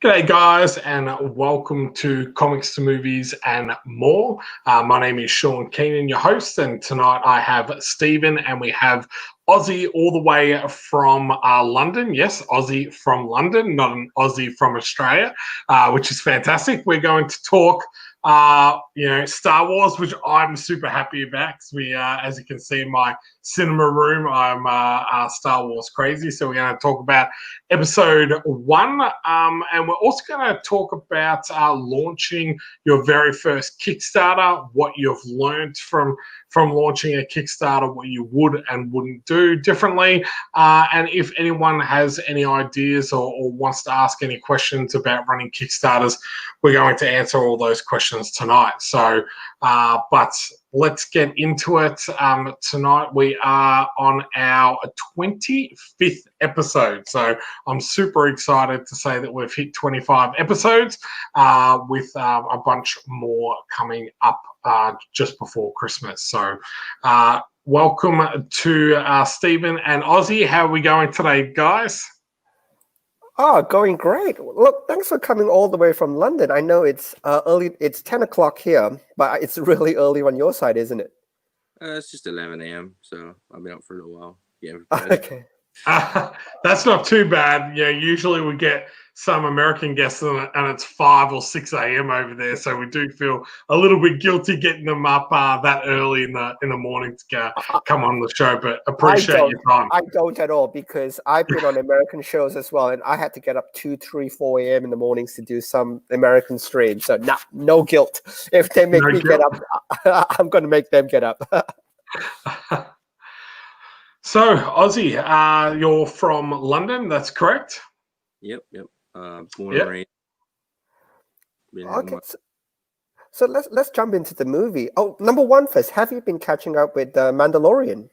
G'day guys, and welcome to Comics to Movies and More. My name is Sean Keenan, your host, and tonight I have Stephen and we have Aussie all the way from London. Yes, Aussie from London, not an Aussie from Australia, which is fantastic. We're going to talk Star Wars, which I'm super happy about because we, as you can see in my cinema room, I'm Star Wars crazy. So we're going to talk about episode 1, and we're also going to talk about launching your very first Kickstarter, what you've learned from launching a Kickstarter, what you would and wouldn't do differently, and if anyone has any ideas or wants to ask any questions about running Kickstarters, we're going to answer all those questions tonight. So, but let's get into it. Tonight we are on our 25th episode. So I'm super excited to say that we've hit 25 episodes with a bunch more coming up just before Christmas. So welcome to Stephen and Aussie. How are we going today, guys? Oh, going great. Look, thanks for coming all the way from London. I know it's early. It's 10 o'clock here, but it's really early on your side, isn't it? It's just 11 a.m., so I've been up for a little while. Yeah. Okay. That's not too bad. Yeah, usually we get some American guests and it's 5 or 6 a.m. over there, so we do feel a little bit guilty getting them up that early in the morning to come on the show. But appreciate your time. I don't at all, because I've been on American shows as well, and I had to get up 2, 3, 4 a.m. in the mornings to do some American streams. So no guilt. If they make me get up, I'm going to make them get up. So, Aussie, you're from London, that's correct? Yep. Born and raised. Okay, so let's jump into the movie. Oh, number one first. Have you been catching up with Mandalorian?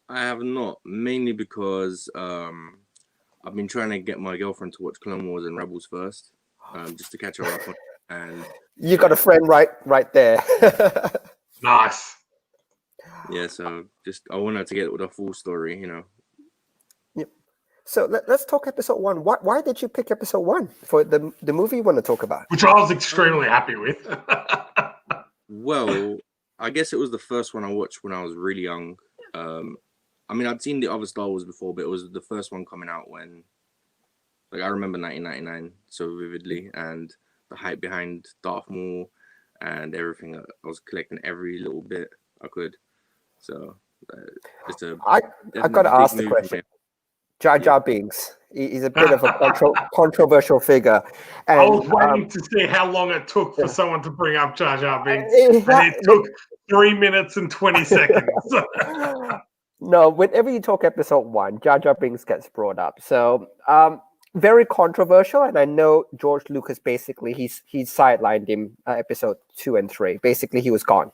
I have not, mainly because I've been trying to get my girlfriend to watch Clone Wars and Rebels first, just to catch her up on. And you got a friend right there. Nice. Yeah, so I want her to get with a full story, Yep. So let's talk episode 1. Why did you pick episode 1 for the movie you want to talk about? Which I was extremely happy with. Well, I guess it was the first one I watched when I was really young. I mean, I'd seen the other Star Wars before, but it was the first one coming out when, I remember 1999 so vividly, and the hype behind Darth Maul and everything. I was collecting every little bit I could. So I got to ask the question. Jar Jar Binks. He's a bit of a controversial figure. And, I was waiting to see how long it took for someone to bring up Jar Jar Binks, and it took 3 minutes and 20 seconds. No, whenever you talk episode 1, Jar Jar Binks gets brought up. So very controversial, and I know George Lucas basically he sidelined him episode 2 and 3. Basically, he was gone.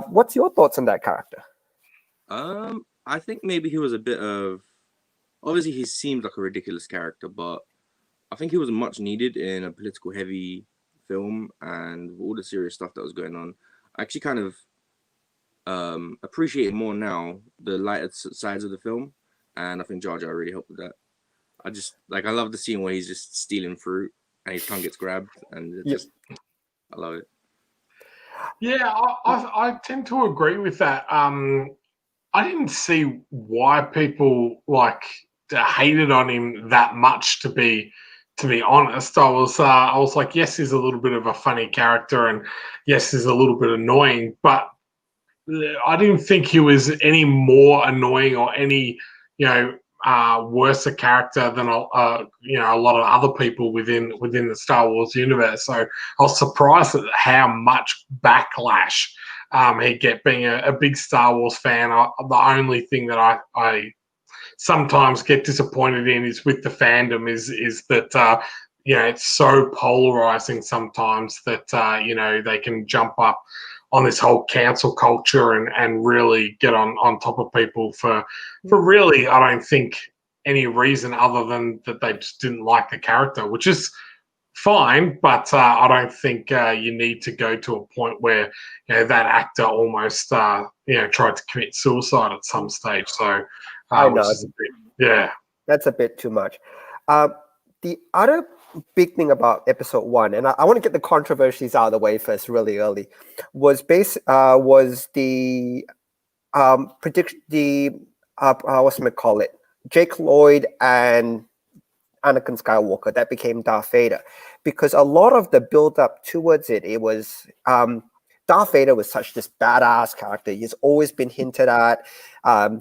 What's your thoughts on that character? I think maybe he was a bit of... Obviously, he seemed like a ridiculous character, but I think he was much needed in a political heavy film, and with all the serious stuff that was going on. I actually kind of appreciate it more now, the lighter sides of the film, and I think Jar Jar really helped with that. I love the scene where he's just stealing fruit and his tongue gets grabbed, and I love it. Yeah, I tend to agree with that. I didn't see why people hated on him that much. To be honest, I was like, yes, he's a little bit of a funny character, and yes, he's a little bit annoying, but I didn't think he was any more annoying or any worse a character than a lot of other people within the Star Wars universe. So I was surprised at how much backlash he'd get being a big Star Wars fan. The only thing that I sometimes get disappointed in is with the fandom is that it's so polarizing sometimes that they can jump up on this whole cancel culture and really get on top of people for really, I don't think, any reason other than that they just didn't like the character, which is fine, but I don't think you need to go to a point where that actor almost tried to commit suicide at some stage. So I know. that's a bit too much. The other big thing about episode 1, and I want to get the controversies out of the way first, really early, was the prediction, the what's it call it, Jake Lloyd and Anakin Skywalker that became Darth Vader, because a lot of the build up towards it was Darth Vader was such this badass character. He's always been hinted at.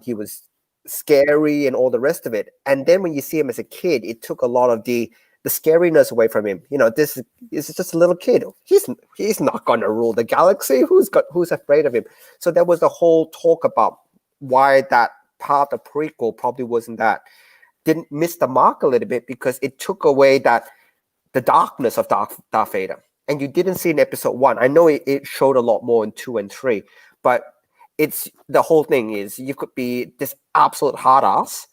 He was scary and all the rest of it. And then when you see him as a kid, it took a lot of the scariness away from him. You know, this is just a little kid. He's not going to rule the galaxy. Who's afraid of him? So there was a whole talk about why that part of prequel probably didn't miss the mark a little bit, because it took away the darkness of Darth Vader. And you didn't see in episode 1. I know it showed a lot more in 2 and 3, but it's the whole thing is you could be this absolute hard ass,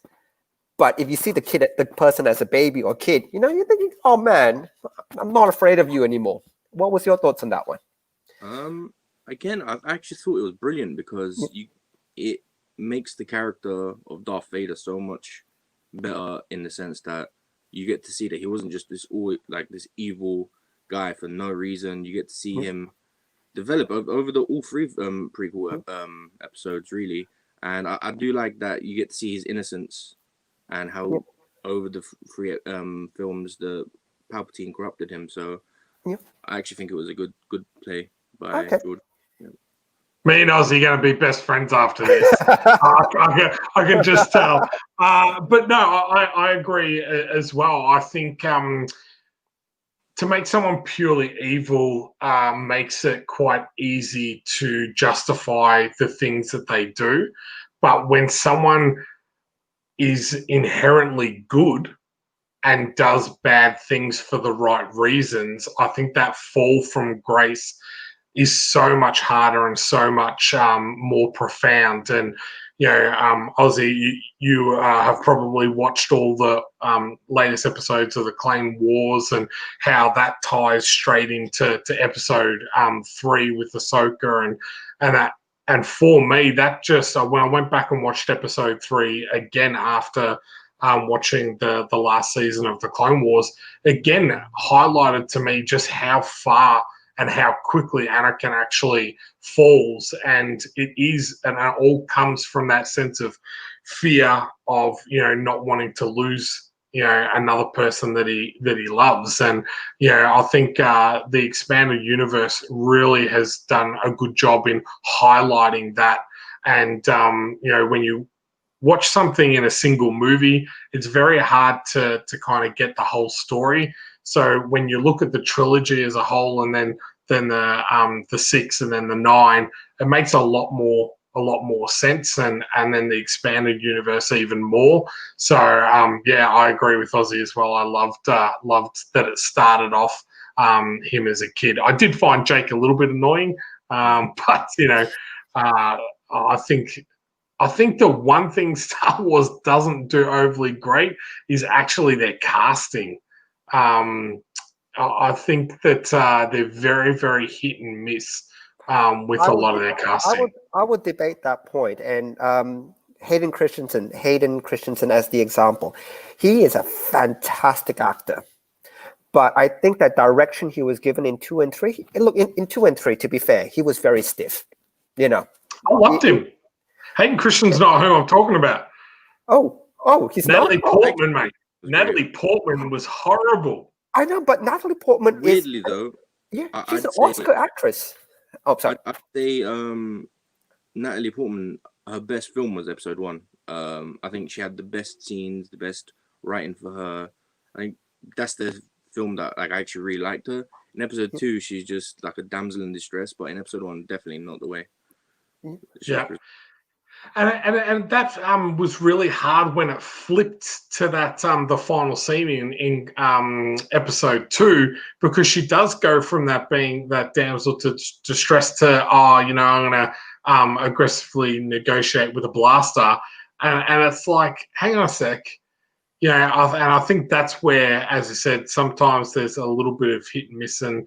but if you see the person as a baby or kid, you know, you're thinking, oh man, I'm not afraid of you anymore. What was your thoughts on that one? Again, I actually thought it was brilliant because it makes the character of Darth Vader so much better, in the sense that you get to see that he wasn't just this evil guy for no reason. You get to see him develop over all 3 prequel episodes, really. And I do like that you get to see his innocence and how over the 3 films the Palpatine corrupted him. So I actually think it was a good play by George. Me and Ozzy are going to be best friends after this. I can just tell. But no, I agree as well. I think to make someone purely evil makes it quite easy to justify the things that they do. But when someone is inherently good and does bad things for the right reasons, I think that fall from grace is so much harder and so much more profound. And, you know, Ozzy, you have probably watched all the latest episodes of the Clone Wars and how that ties straight into episode 3 with Ahsoka and that. And for me, that just when I went back and watched episode 3 again after watching the last season of the Clone Wars, again highlighted to me just how far and how quickly Anakin actually falls. And it all comes from that sense of fear of, you know, not wanting to lose, you know, another person that he loves. And, you know, I think the expanded universe really has done a good job in highlighting that. And, you know, when you watch something in a single movie, it's very hard to kind of get the whole story. So when you look at the trilogy as a whole, and then the 6 and then the 9, it makes a lot more sense, and then the expanded universe even more. So I agree with Ozzy as well. I loved that it started off him as a kid. I did find Jake a little bit annoying, but you know, I think the one thing Star Wars doesn't do overly great is actually their casting. I think that they're very, very hit and miss with a lot of their casting. I would debate that point. And Hayden Christensen as the example. He is a fantastic actor. But I think that direction he was given in 2 and 3, look, in 2 and 3, to be fair, he was very stiff. You know. I loved him. Hayden Christensen's not who I'm talking about. Oh, he's Natalie not? Portman, mate. Natalie Portman was horrible. I know, but Natalie Portman weirdly though. Yeah, she's an Oscar actress. Oh, sorry. I'd say Natalie Portman, her best film was episode 1. I think she had the best scenes, the best writing for her. I think that's the film that I actually really liked her. In episode 2, she's just like a damsel in distress, but in episode 1, definitely not the way. Yeah. And that was really hard when it flipped to that the final scene in episode 2, because she does go from that being that damsel to distress to I'm gonna aggressively negotiate with a blaster, and it's like, hang on a sec, and I think that's where, as I said, sometimes there's a little bit of hit and miss, and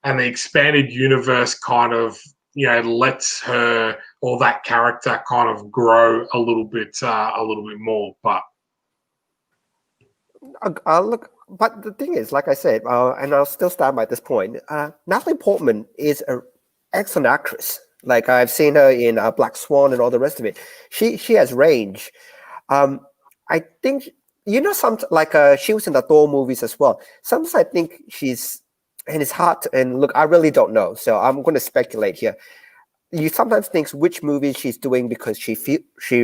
the expanded universe kind of lets her or that character kind of grow a little bit more. But Look, but the thing is, like I said, and I'll still stand by this point. Natalie Portman is an excellent actress. Like I've seen her in Black Swan and all the rest of it. She has range. I think some she was in the Thor movies as well. Sometimes I think she's, and it's hard to, and look, I really don't know, so I'm going to speculate here. You sometimes think which movie she's doing because she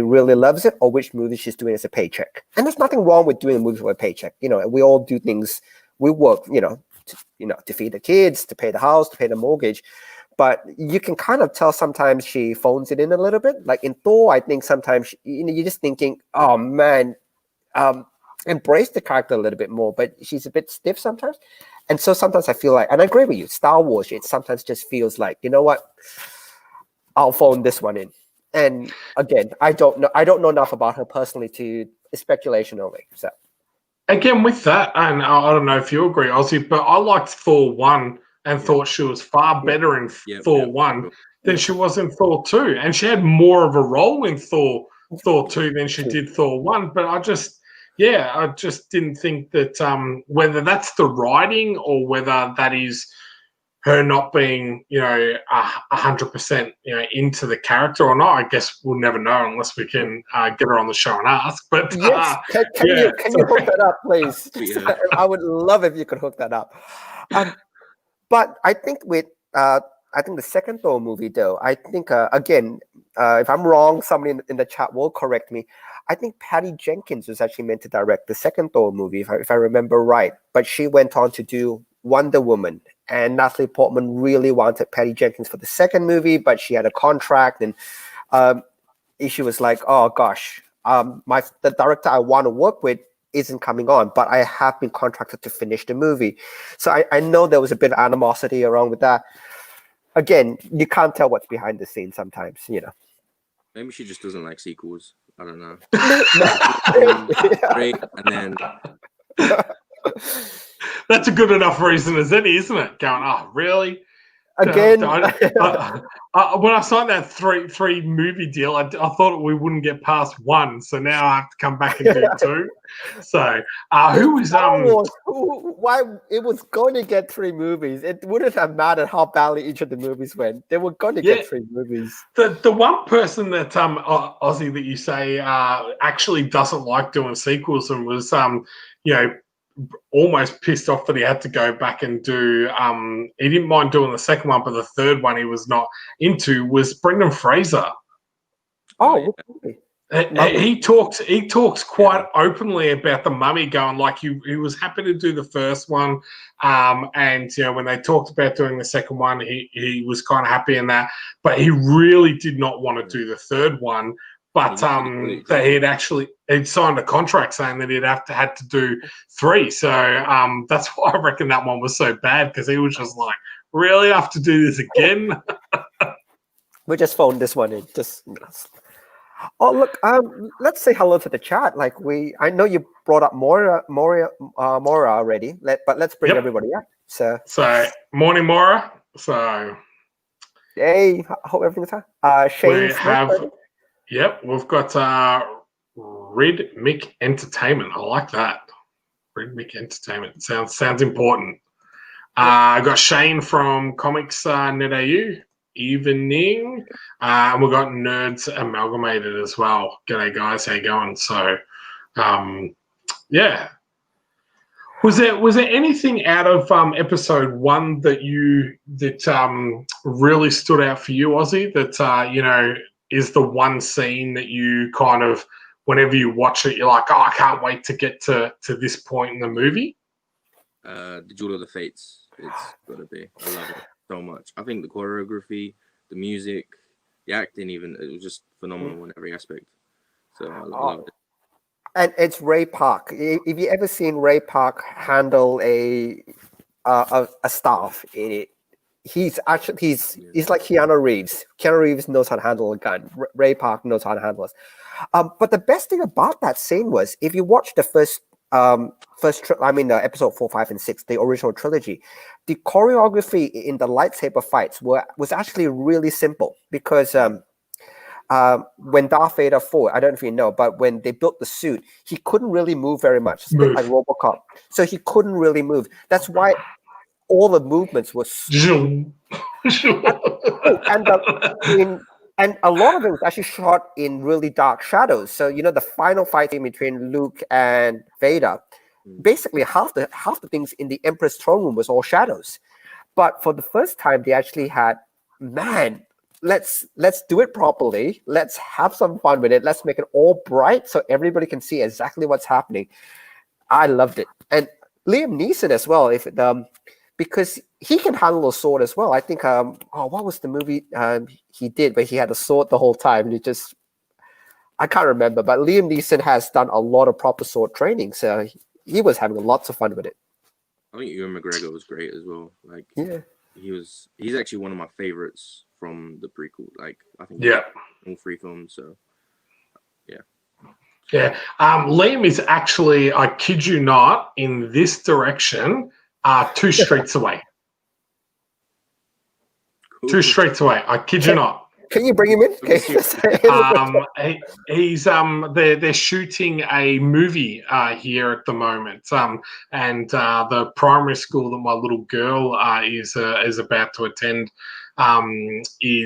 really loves it, or which movie she's doing as a paycheck. And there's nothing wrong with doing a movie for a paycheck. We all do things. We work, to feed the kids, to pay the house, to pay the mortgage. But you can kind of tell sometimes she phones it in a little bit. Like in Thor, I think sometimes you're just thinking, oh man, embrace the character a little bit more. But she's a bit stiff sometimes. And so sometimes I feel like, and I agree with you, Star Wars, it sometimes just feels like, you know what? I'll phone this one in. And again, I don't know enough about her personally to speculation only. So again, with that, and I don't know if you agree, Ozzy, but I liked Thor 1 and thought she was far better in Thor 1 than she was in Thor 2. And she had more of a role in Thor 2 than she did Thor 1. But I just didn't think that whether that's the writing or whether that is her not being, 100%, into the character or not. I guess we'll never know unless we can get her on the show and ask. But yes, can you hook that up, please? I would love if you could hook that up. But I think with the second Thor movie, though, I think again, if I'm wrong, somebody in the chat will correct me. I think Patty Jenkins was actually meant to direct the second Thor movie, if I remember right. But she went on to do Wonder Woman, and Natalie Portman really wanted Patty Jenkins for the second movie, but she had a contract, and she was like, "Oh gosh, the director I want to work with isn't coming on, but I have been contracted to finish the movie." So I know there was a bit of animosity around with that. Again, you can't tell what's behind the scenes sometimes, Maybe she just doesn't like sequels. I don't know. Great, and then that's a good enough reason as any, isn't it? Going, oh, really? Again, when I signed that three movie deal, I thought we wouldn't get past one, so now I have to come back and do two. So, who was why it was going to get 3 movies? It wouldn't have mattered how badly each of the movies went. They were going to get 3 movies. The one person that Ozzy that you say actually doesn't like doing sequels and was almost pissed off that he had to go back and do he didn't mind doing the second one, but the third one he was not into was Brendan Fraser. Oh, he talks quite openly about the Mummy, going like he was happy to do the first one, and when they talked about doing the second one, he was kind of happy in that, but he really did not want to do the third one. But that he'd signed a contract saying that he'd had to do 3. So that's why I reckon that one was so bad, because he was just like, really, I have to do this again? We just phoned this one in. Oh, look, let's say hello to the chat. I know you brought up Mora already, but let's bring everybody up. So morning, Mora. So, hey, hope everything's fine. Shane Yep, we've got Red Mick Entertainment. I like that. Red Mick Entertainment sounds important. I got Shane from COMICS2MOVIES. Evening, and we've got Nerds Amalgamated as well. G'day guys, how you going? So, was there anything out of episode 1 that really stood out for you, Ozzy? That is the one scene that you kind of, whenever you watch it, you're like, oh, I can't wait to get to this point in the movie? The Duel of the Fates. It's gotta be. I love it so much. I think the choreography, the music, the acting, even, it was just phenomenal in every aspect. So I loved it. And it's Ray Park. If you ever seen Ray Park handle a staff in it, he's like Keanu Reeves. Keanu Reeves knows how to handle a gun. Ray Park knows how to handle it. But the best thing about that scene was, if you watch the episode 4, 5, and 6, the original trilogy, the choreography in the lightsaber fights was actually really simple, because when Darth Vader fought, I don't know if you know, but when they built the suit, he couldn't really move very much. It's a bit like RoboCop. So he couldn't really move. That's why all the movements were and a lot of it was actually shot in really dark shadows. So the final fight between Luke and Vader, basically half the things in the Emperor's throne room was all shadows. But for the first time, they actually had, man, let's do it properly. Let's have some fun with it. Let's make it all bright so everybody can see exactly what's happening. I loved it. And Liam Neeson as well, because he can handle a sword as well. I think what was the movie he did where he had a sword the whole time? I can't remember, but Liam Neeson has done a lot of proper sword training, so he was having lots of fun with it. I think Ewan McGregor was great as well. Like, yeah, he's actually one of my favorites from the prequel. Like, I think all 3 films. So yeah. Liam is actually, I kid you not, in this direction, 2 streets away. Cool. 2 streets away. I kid you not. Can you bring him in? He's they're shooting a movie here at the moment, and the primary school that my little girl is about to attend they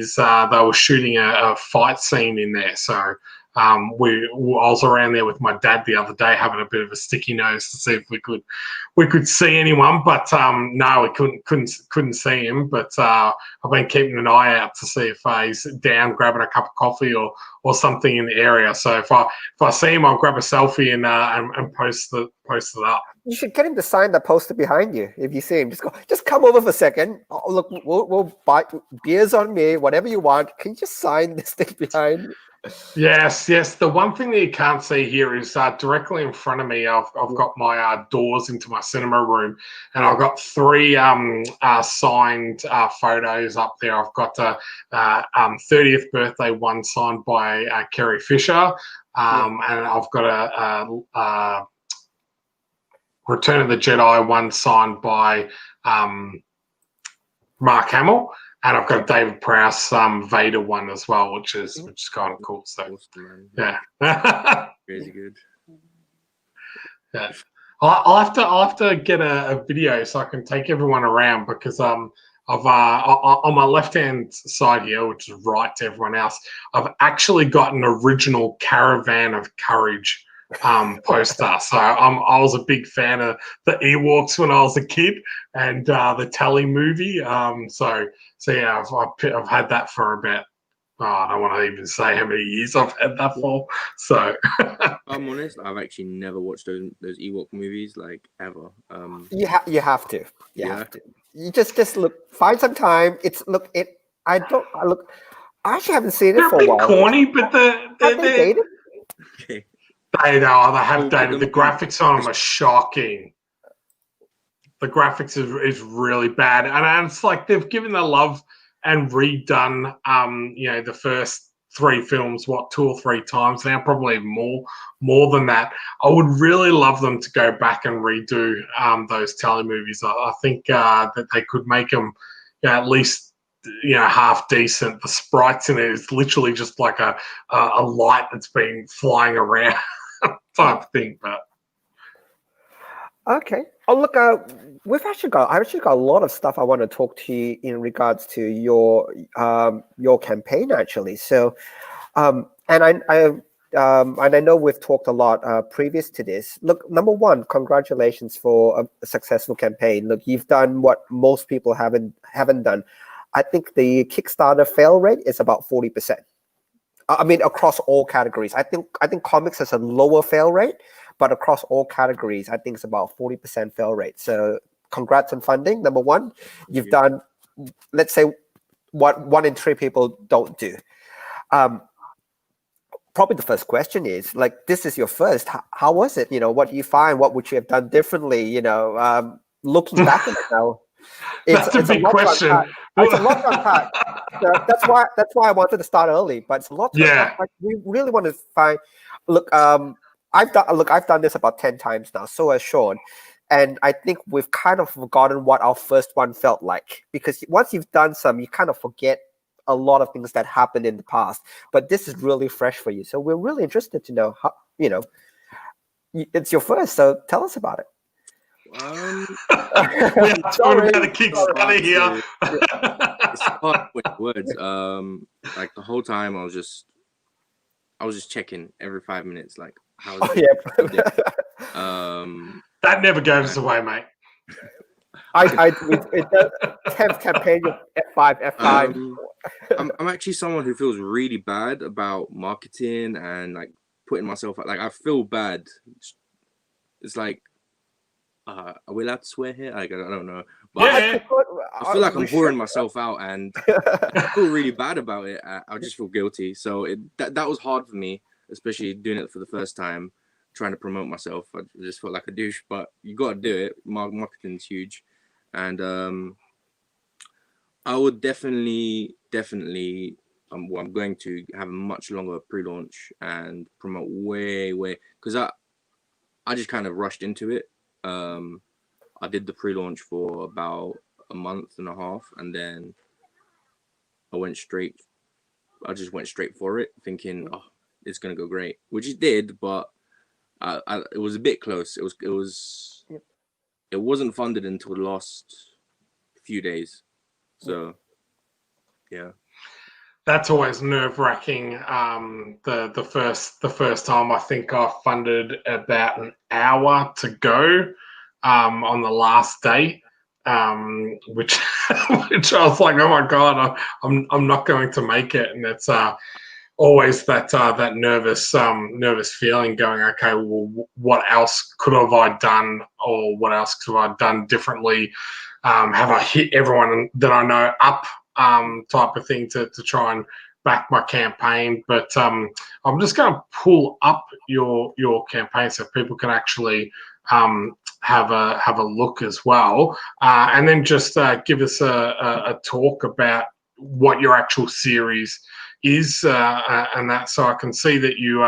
were shooting a fight scene in there. So I was around there with my dad the other day having a bit of a sticky nose to see if we could see anyone, but no, we couldn't see him. But I've been keeping an eye out to see if he's down grabbing a cup of coffee or something in the area. So if I see him, I'll grab a selfie and post it up. You should get him to sign the poster behind you. If you see him, just come over for a second. Oh, look, we'll buy beers on me, whatever you want. Can you just sign this thing behind me? Yes. The one thing that you can't see here is directly in front of me. I've got my doors into my cinema room, and I've got 3 signed photos up there. I've got 30th birthday one signed by Carrie Fisher, and I've got a Return of the Jedi one signed by Mark Hamill. And I've got a David Prowse Vader one as well, which is kind of cool. So awesome, yeah, really good. Yeah, I'll have to get a video so I can take everyone around, because I've on my left hand side here, which is right to everyone else, I've actually got an original Caravan of Courage poster. So I was a big fan of the Ewoks when I was a kid, and the Telly movie. So yeah, I've had that for about, I don't want to even say how many years I've had that for. So I'm honest, I've actually never watched those Ewok movies, like, ever. You have to. You have to. You just look, find some time. I actually haven't seen it for a while. Corny, but have they dated? Okay. They have dated. The graphics on them are shocking. The graphics is really bad, and it's like they've given the love and redone the first 3 films 2 or 3 times now, probably more than that. I would really love them to go back and redo those Telly movies. I think that they could make them at least half decent. The sprites in it is literally just like a light that's been flying around type thing. But okay. Oh, look, I've actually got a lot of stuff I want to talk to you in regards to your campaign, actually. So, and I know we've talked a lot previous to this. Look, number one, congratulations for a successful campaign. Look, you've done what most people haven't done. I think the Kickstarter fail rate is about 40%. I mean, across all categories. I think comics has a lower fail rate, but across all categories, I think it's about 40% fail rate. So congrats on funding, number one. You've done, let's say, what 1 in 3 people don't do. Probably the first question is, like, this is your first. How was it? What do you find? What would you have done differently? Looking back at it now. That's a big question. It's a lot to unpack. So that's why I wanted to start early. But it's a lot to unpack. Like, we really want to find. Look, I've done this about 10 times now. So has Sean, and I think we've kind of forgotten what our first one felt like, because once you've done some, you kind of forget a lot of things that happened in the past, but this is really fresh for you. So we're really interested to know how, it's your first, so tell us about it. We are talking about a Kickstarter here. It's hard with words. Like the whole time I was just checking every 5 minutes, like how's it? That never goes away, mate. It does. 10th campaign of F5. I'm actually someone who feels really bad about marketing and like putting myself out. Like I feel bad. It's like, are we allowed to swear here? Like I don't know, but yeah. I feel like I'm pouring myself out, and I feel really bad about it. I just feel guilty. So that was hard for me, especially doing it for the first time, trying to promote myself. I just felt like a douche, but you got to do it. Marketing's huge. And I would definitely, I'm going to have a much longer pre-launch and promote way, because I just kind of rushed into it. I did the pre-launch for about a month and a half, and then I just went straight for it, thinking, oh, it's gonna go great, which it did, but it was a bit close. It wasn't funded until the last few days, so yeah. That's always nerve-wracking. The first time I think I funded about an hour to go on the last day, which I was like, oh my god, I'm not going to make it, and that's always that nervous feeling going, okay, well, what else could have I done, or what else could I have done differently? Have I hit everyone that I know up, type of thing to try and back my campaign? But I'm just going to pull up your campaign so people can actually have a look as well, and then just give us a talk about what your actual series is, and that. So I can see that you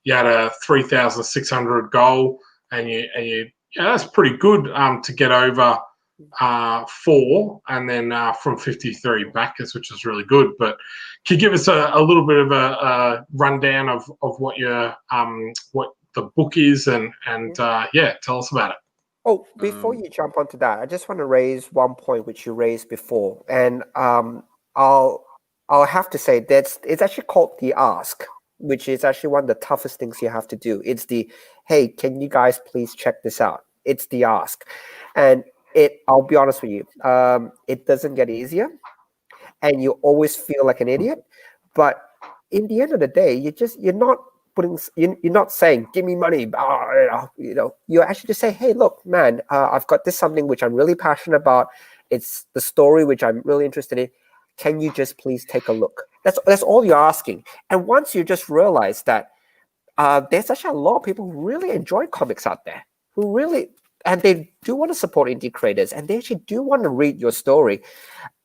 had a 3,600 goal, and you that's pretty good to get over 4, and then from 53 backers, which is really good. But can you give us a little bit of a rundown of what your what the book is, and tell us about it. Oh, before you jump onto that, I just want to raise one point which you raised before, and I'll have to say that it's actually called the ask, which is actually one of the toughest things you have to do. It's the, hey, can you guys please check this out? It's the ask, and I'll be honest with you, it doesn't get easier, and you always feel like an idiot. But in the end of the day, you're not saying, give me money. You actually just say, hey, look, man, I've got this something which I'm really passionate about. It's the story which I'm really interested in. Can you just please take a look? That's all you're asking. And once you just realize that there's actually a lot of people who really enjoy comics out there, who really, and they do want to support indie creators, and they actually do want to read your story.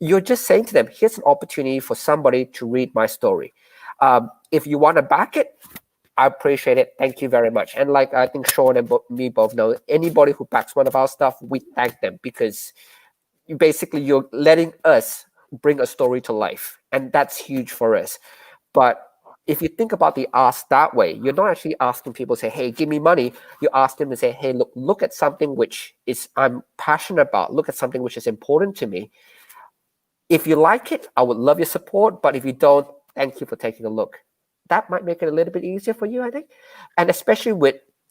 You're just saying to them, here's an opportunity for somebody to read my story. If you want to back it, I appreciate it. Thank you very much. And like I think Sean and me both know, anybody who backs one of our stuff, we thank them, because you're letting us bring a story to life, and that's huge for us. But if you think about the ask that way, you're not actually asking people to say, hey, give me money. You ask them to say, hey, look at something which is I'm passionate about. Look at something which is important to me. If you like it, I would love your support. But if you don't, thank you for taking a look. That might make it a little bit easier for you, I think. And especially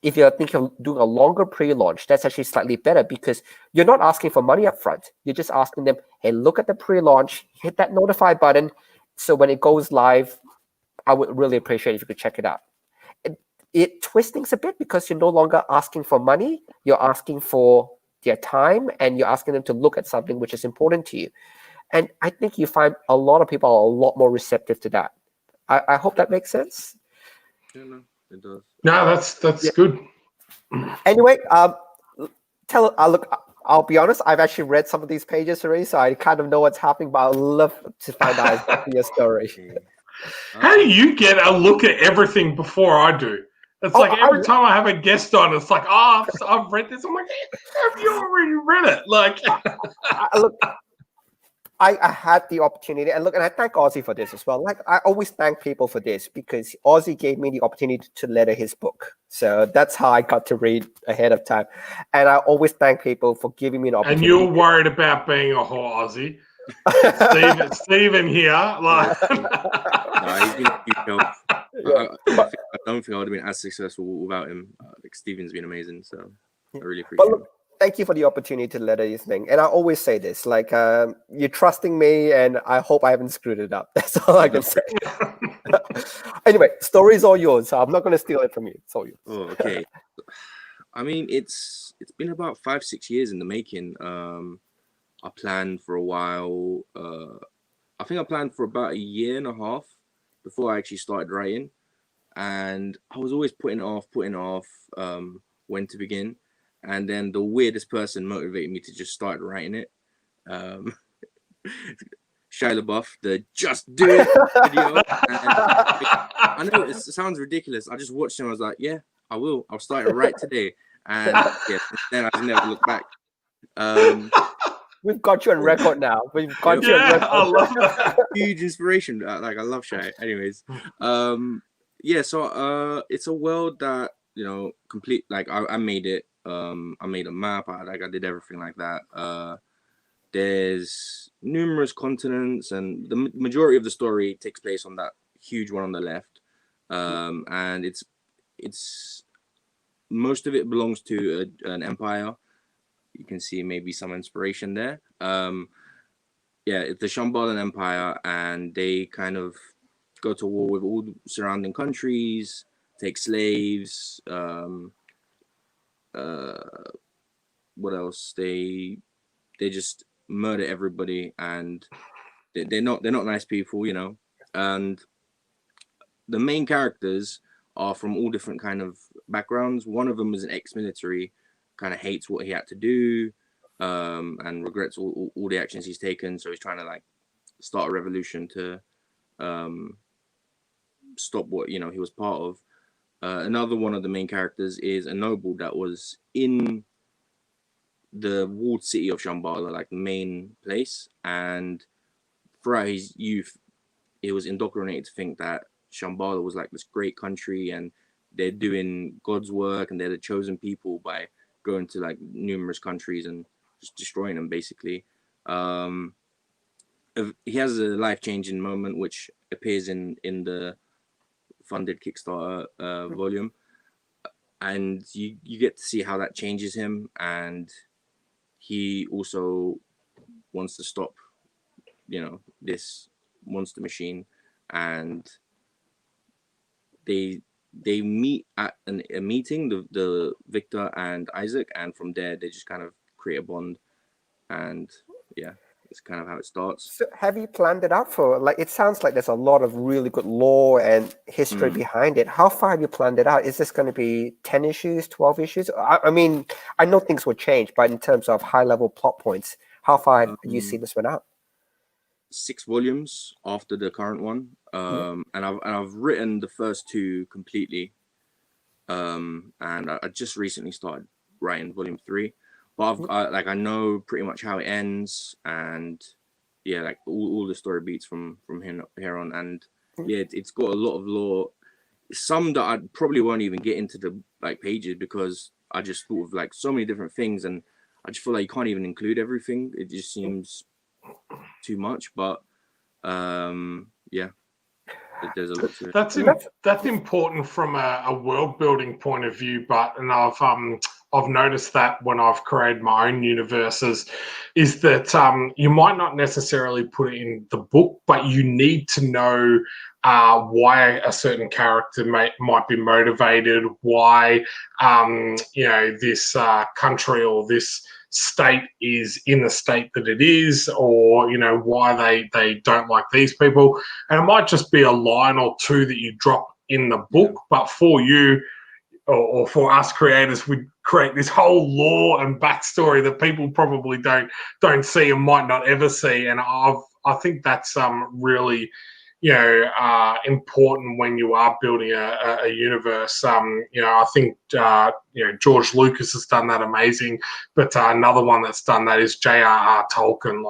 if you're thinking of doing a longer pre-launch, that's actually slightly better, because you're not asking for money up front. You're just asking them, hey, look at the pre-launch, hit that notify button. So when it goes live, I would really appreciate if you could check it out. It twists things a bit, because you're no longer asking for money. You're asking for their time, and you're asking them to look at something which is important to you. And I think you find a lot of people are a lot more receptive to that. I hope that makes sense. Yeah, no, it does. No, that's good. Anyway, I'll be honest, I've actually read some of these pages already, so I kind of know what's happening, but I'd love to find out exactly your story. How do you get a look at everything before I do? It's like every time I have a guest on, it's like, I've read this. I'm like, have you already read it? Like, look, I had the opportunity, and look, and I thank Ozzy for this as well. Like, I always thank people for this because Ozzy gave me the opportunity to letter his book. So that's how I got to read ahead of time. And I always thank people for giving me an And opportunity. you're worried about being a whore, Ozzy. Steven here. Like... No, he's been a huge help. I don't think I would have been as successful without him. Like Steven's been amazing, so I really appreciate it. Thank you for the opportunity to letter this thing. And I always say this, like, you're trusting me, and I hope I haven't screwed it up. That's all I can say. Anyway, story is all yours, so I'm not going to steal it from you. It's all yours. Oh, okay. I mean, it's been about 5-6 years in the making. I planned for a while. I think I planned for about a year and a half before I actually started writing. And I was always putting off when to begin. And then the weirdest person motivated me to just start writing it. Shia LaBeouf, the "Just Do It" video. I know it sounds ridiculous. I just watched him. I was like, yeah, I will. I'll start it right today. And yeah, then I just never looked back. We've got you on record now. We've got you on record. I love that. Huge inspiration. Like, I love Shia. Anyways, yeah. So it's a world that, you know, complete. Like, I made it. I made a map. I did everything like that. There's numerous continents, and the majority of the story takes place on that huge one on the left. And it's most of it belongs to an empire. You can see maybe some inspiration there. Yeah, it's the Shambhalan Empire, and they kind of go to war with all the surrounding countries, take slaves. What else? They just murder everybody, and they're not nice people, you know. And the main characters are from all different kind of backgrounds. One of them is an ex-military, kind of hates what he had to do, and regrets all the actions he's taken. So he's trying to, like, start a revolution to stop what, you know, he was part of. Another one of the main characters is a noble that was in the walled city of Shambhala, like the main place, and throughout his youth, he was indoctrinated to think that Shambhala was like this great country, and they're doing God's work, and they're the chosen people by going to like numerous countries and just destroying them, basically. He has a life-changing moment which appears in the funded Kickstarter volume, and you get to see how that changes him, and he also wants to stop, you know, this monster machine. And they meet at a meeting, the Victor and Isaac, and from there they just kind of create a bond, and yeah, it's kind of how it starts. So have you planned it out for, like, it sounds like there's a lot of really good lore and history behind it. How far have you planned it out? Is this going to be 10 issues, 12 issues? I mean, I know things will change, but in terms of high level plot points, how far do you see this one out? 6 volumes after the current one. And I've written the first 2 completely. And I just recently started writing volume 3. But I know pretty much how it ends, and yeah, like all the story beats from here on, and yeah, it's got a lot of lore. Some that I probably won't even get into the like pages, because I just thought of like so many different things, and I just feel like you can't even include everything. It just seems too much. But yeah, there's a lot to it. That's important from a world building point of view, and I've noticed that when I've created my own universes, is that you might not necessarily put it in the book, but you need to know why a certain character might be motivated, why you know, this country or this state is in the state that it is, or you know, why they don't like these people. And it might just be a line or two that you drop in the book, but for you or for us creators, we create this whole lore and backstory that people probably don't see and might not ever see. And I think that's really, important when you are building a universe. I think George Lucas has done that amazing, but another one that's done that is J.R.R. Tolkien.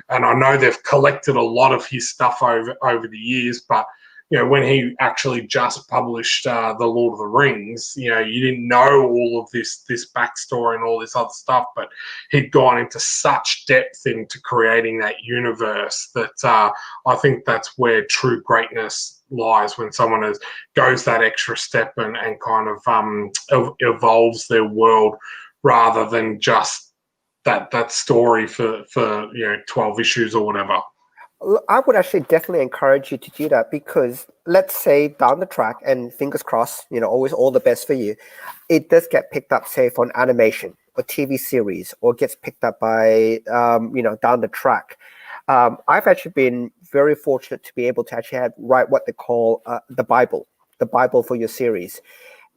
And I know they've collected a lot of his stuff over the years, but when he actually just published The Lord of the Rings, you didn't know all of this backstory and all this other stuff, but he'd gone into such depth into creating that universe that I think that's where true greatness lies, when someone goes that extra step and kind of evolves their world rather than just that story for 12 issues or whatever. I would actually definitely encourage you to do that, because let's say down the track, and fingers crossed, always all the best for you, it does get picked up, say, for an animation or TV series, or gets picked up by, down the track. I've actually been very fortunate to be able to actually write what they call the Bible for your series.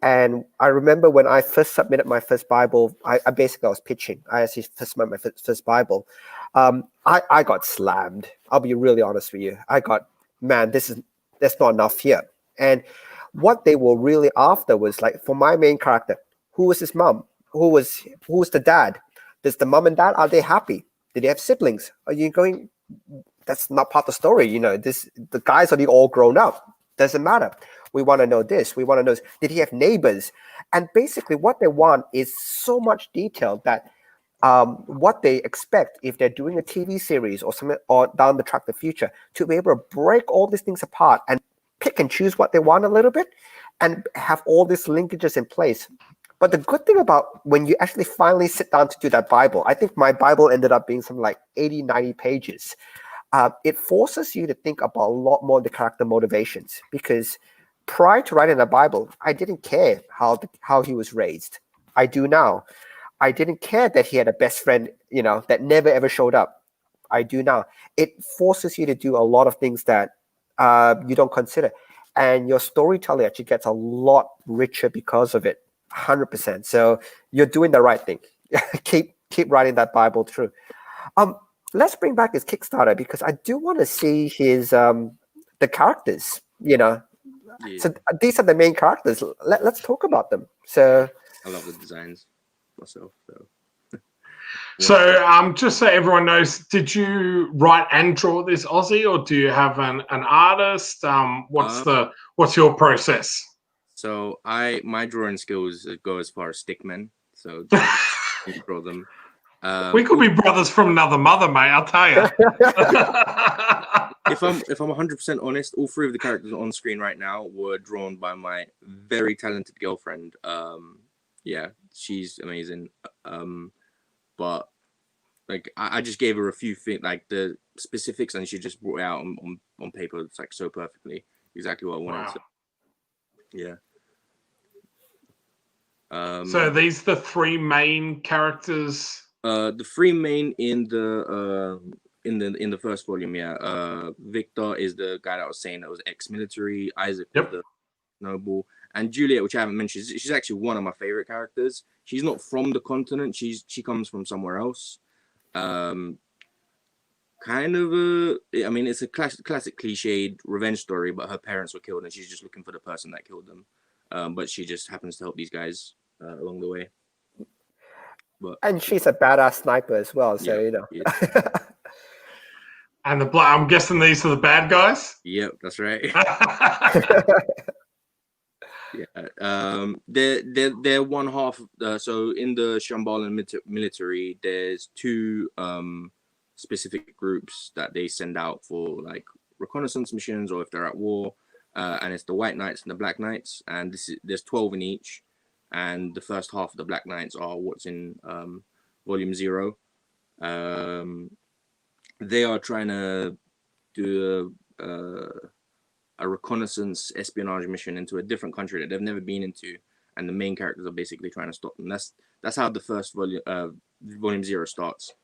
And I remember when I first submitted my first Bible, I was pitching. I actually first submitted my first Bible. I got slammed. I'll be really honest with you. I got, man, that's not enough here. And what they were really after was, like, for my main character, who was his mom? Who was the dad? Does the mom and dad, are they happy? Did they have siblings? Are you going? That's not part of the story. The guys are all grown up. Doesn't matter. We want to know this. We want to know, did he have neighbors? And basically what they want is so much detail that what they expect if they're doing a TV series or something, or down the track the future, to be able to break all these things apart and pick and choose what they want a little bit and have all these linkages in place. But the good thing about when you actually finally sit down to do that Bible, I think my Bible ended up being something like 80, 90 pages. It forces you to think about a lot more of the character motivations, because prior to writing the Bible, I didn't care how he was raised. I do now. I didn't care that he had a best friend, that never ever showed up. I do now. It forces you to do a lot of things that you don't consider. And your storytelling actually gets a lot richer because of it, 100%. So you're doing the right thing. keep writing that Bible through. Let's bring back his Kickstarter, because I do want to see his the characters, Yeah. So these are the main characters. Let's talk about them. So I love the designs myself. So just so everyone knows, did you write and draw this, Ozzy, or do you have an artist? What's your process? So my drawing skills go as far as stickmen. So just draw them. We could be brothers from another mother, mate. I'll tell you. If I'm 100% honest, all three of the characters on screen right now were drawn by my very talented girlfriend. Yeah, she's amazing. But like I just gave her a few things, like the specifics, and she just brought it out on paper. It's like so perfectly, exactly what I wanted. Wow. So, yeah. So these the three main characters. The three main in the first volume, yeah. Victor is the guy that I was saying that was ex-military. Isaac was the noble, and Juliet, which I haven't mentioned, she's actually one of my favorite characters. She's not from the continent. She comes from somewhere else. Kind of I mean, it's a classic cliched revenge story, but her parents were killed, and she's just looking for the person that killed them. But she just happens to help these guys along the way. And she's a badass sniper as well, so yeah. And I'm guessing these are the bad guys? Yep, that's right. Yeah. They're one half. So in the Shambhalan military, there's two specific groups that they send out for like reconnaissance missions, or if they're at war. And it's the White Knights and the Black Knights, and there's 12 in each. And the first half of the Black Knights are what's in Volume 0. They are trying to do a reconnaissance espionage mission into a different country that they've never been into, and the main characters are basically trying to stop them. That's how the first Volume 0 starts.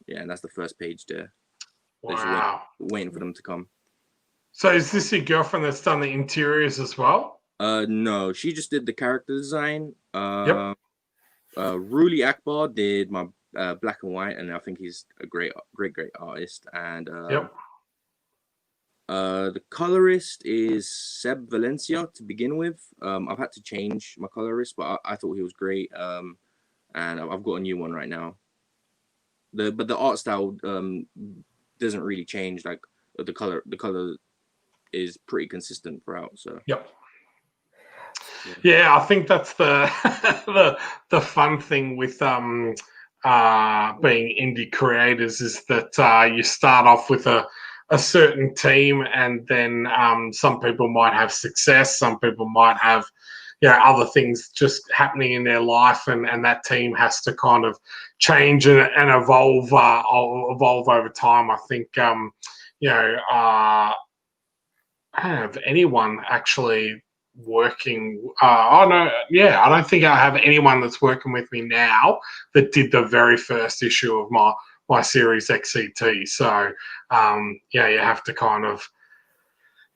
Yeah, and that's the first page there. Wow. Waiting for them to come. So is this your girlfriend that's done the interiors as well? No, she just did the character design. Yep. Ruli Akbar did my black and white, and I think he's a great artist. And yep. The colorist is Seb Valencia to begin with. I've had to change my colorist, but I thought he was great. And I've got a new one right now. But the art style doesn't really change. Like the color is pretty consistent throughout. So yep. Yeah, I think that's the the fun thing with being indie creators is that you start off with a certain team, and then some people might have success, some people might have other things just happening in their life, and that team has to kind of change and evolve over time. I think I don't have anyone actually working. I don't think I have anyone that's working with me now that did the very first issue of my series XCT. So you have to kind of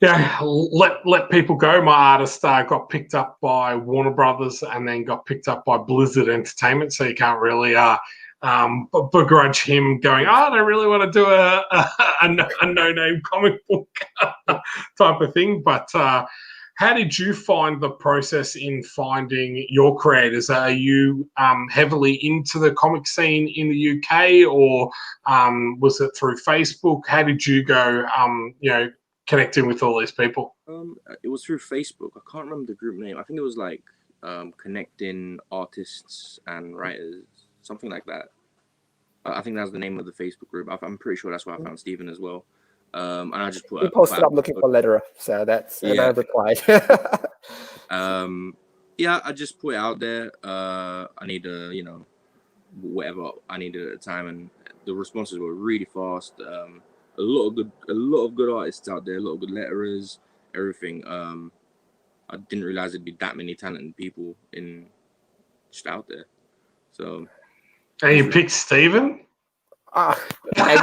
let people go. My artist got picked up by Warner Brothers and then got picked up by Blizzard Entertainment, so you can't really begrudge him going, I don't really want to do a no-name comic book type of thing. But how did you find the process in finding your creators? Are you heavily into the comic scene in the UK, or was it through Facebook? How did you go, connecting with all these people? It was through Facebook. I can't remember the group name. I think it was like Connecting Artists and Writers, something like that. I think that's the name of the Facebook group. I'm pretty sure that's where I found Stephen as well. And I just put. He posted up looking for letterer, so that's and I replied. I just put it out there. I need whatever I needed at the time, and the responses were really fast. A lot of good artists out there, a lot of good letterers, everything. I didn't realize there'd be that many talented people just out there. So, and you picked Stephen? Thanks.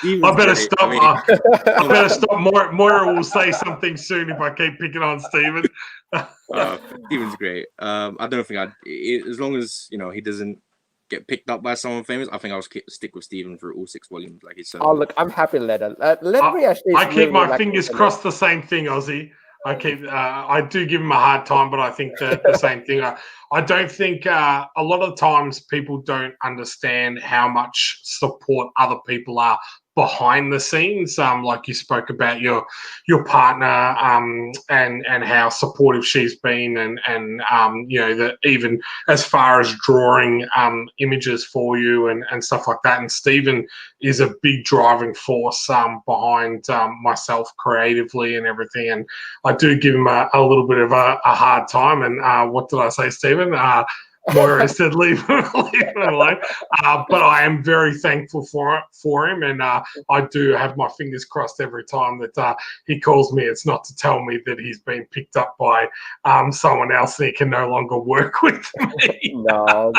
I better stop. I better stop. Moira will say something soon if I keep picking on Stephen. Stephen's great. I don't think as long as he doesn't get picked up by someone famous, I think I'll stick with Stephen for all 6 volumes, like he said. Oh look, I'm happy letter. I keep my fingers crossed. The same thing, Ozzy. I do give him a hard time, but I think the same thing. I don't think a lot of times people don't understand how much support other people are behind the scenes. Like you spoke about your partner, and how supportive she's been, and that even as far as drawing images for you and stuff like that. And Stephen is a big driving force behind myself creatively and everything. And I do give him a little bit of a hard time. And what did I say, Stephen? Moira said, leave him alone. But I am very thankful for him, and I do have my fingers crossed every time that he calls me. It's not to tell me that he's been picked up by someone else and he can no longer work with me. No.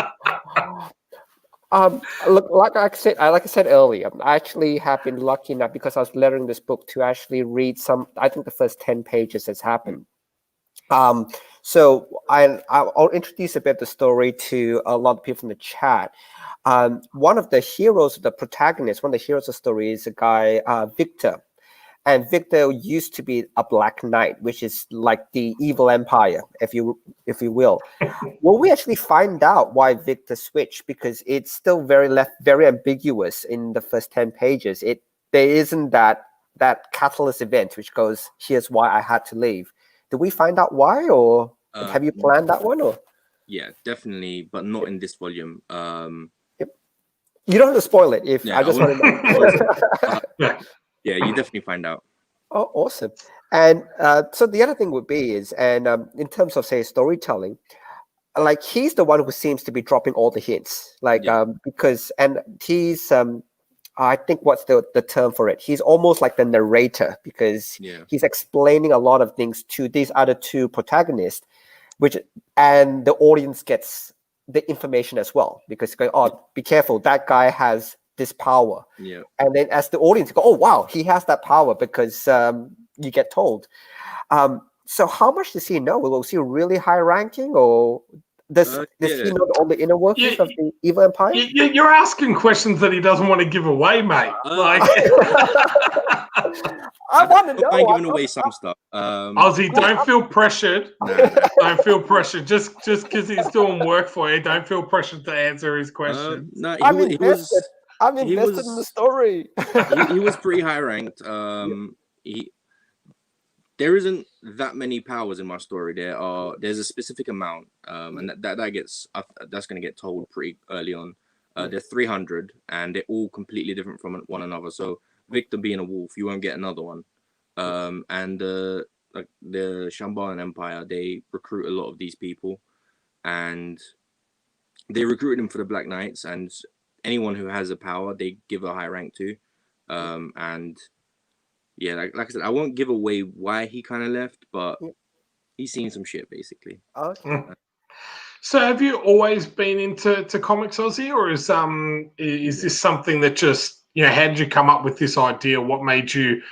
Look, like I said earlier, I actually have been lucky enough, because I was lettering this book, to actually read I think the first 10 pages that's happened. So I'll introduce a bit of the story to a lot of people in the chat. One of the heroes, the protagonist, one of the heroes of the story is a guy, Victor. And Victor used to be a Black Knight, which is like the evil empire, if you will. Well, we actually find out why Victor switched, because it's still very ambiguous in the first 10 pages. There isn't that catalyst event which goes, here's why I had to leave. Did we find out why, or have you planned that one? Or yeah, definitely, but not in this volume. Yep. You don't have to spoil it. I just want to know. Yeah, you definitely find out. Oh, awesome! And so the other thing would be is, and in terms of say storytelling, like he's the one who seems to be dropping all the hints, because he's I think what's the term for it? He's almost like the narrator, because he's explaining a lot of things to these other two protagonists, and the audience gets the information as well, because going, oh, be careful, that guy has this power. Yeah. And then as the audience go, oh wow, he has that power, because you get told. So how much does he know? Will he really high ranking, or Does he know all the inner workings of the evil empire? You're asking questions that he doesn't want to give away, mate. Like, I want to know. I'm giving away some stuff. Ozzy, don't feel pressured. Nah. Don't feel pressured. Just because he's doing work for you, don't feel pressured to answer his question. No, I'm invested. I'm invested in the story. he was pretty high ranked. There isn't that many powers in my story. There's a specific amount, and that gets that's going to get told pretty early on. There's 300, and they're all completely different from one another. So Victor being a wolf, you won't get another one. And the Shambhalan Empire, they recruit a lot of these people, and they recruited them for the Black Knights, and anyone who has a power, they give a high rank to. And yeah, like I said, I won't give away why he kind of left, but he's seen some shit, basically. Okay. So have you always been into comics, Ozzy, or is this something that just, how did you come up with this idea? What made you,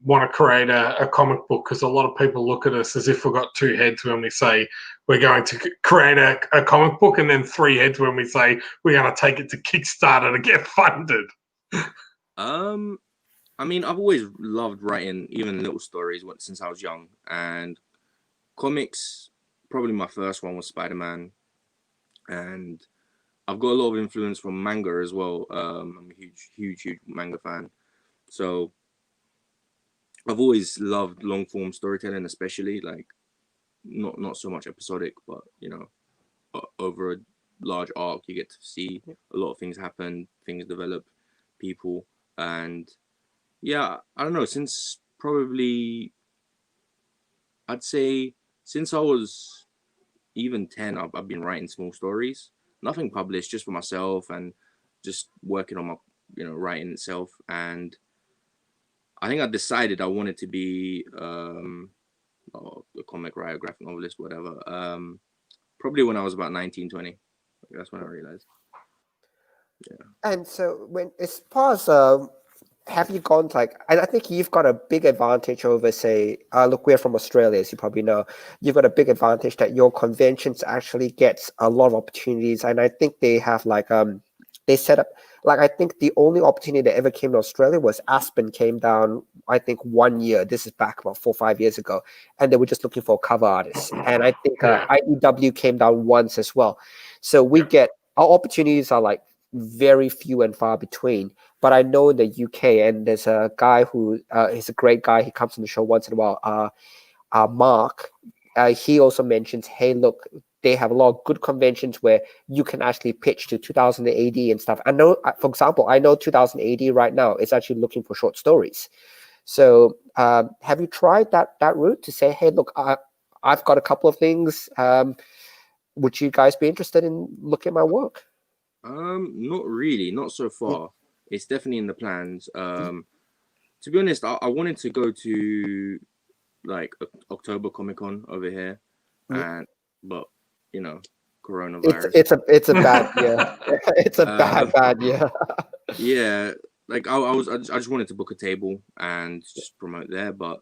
want to create a comic book? Because a lot of people look at us as if we've got two heads when we say we're going to create a comic book, and then three heads when we say we're going to take it to Kickstarter to get funded. I mean, I've always loved writing even little stories since I was young, and comics, probably my first one was Spider-Man, and I've got a lot of influence from manga as well. I'm a huge manga fan, so I've always loved long form storytelling, especially like not so much episodic, but over a large arc, you get to see a lot of things happen, things develop, people, and yeah, I don't know, since probably, I'd say since I was even 10, I've been writing small stories, nothing published, just for myself, and just working on my, writing itself. And I think I decided I wanted to be a comic writer, graphic novelist, whatever. Probably when I was about 19, 20. That's when I realized. Yeah. And so as far as have you gone I think you've got a big advantage over, say, look, we're from Australia, as you probably know. You've got a big advantage that your conventions actually gets a lot of opportunities, and I think they have they set up, I think the only opportunity that ever came to Australia was Aspen came down, I think 1 year. This is back about 4 or 5 years ago, and they were just looking for cover artists. And I think IEW came down once as well. So our opportunities are very few and far between. But I know in the UK, and there's a guy who he's a great guy. He comes on the show once in a while. Mark, he also mentions, hey, look, they have a lot of good conventions where you can actually pitch to 2000 AD and stuff. I know, for example, 2000 AD right now is actually looking for short stories. So have you tried that route to say, hey, look, I've got a couple of things. Would you guys be interested in looking at my work? Not really, not so far. It's definitely in the plans. To be honest, I wanted to go to October Comic-Con over here, but coronavirus. It's a bad year. It's a bad year. Yeah, I just wanted to book a table and just promote there, but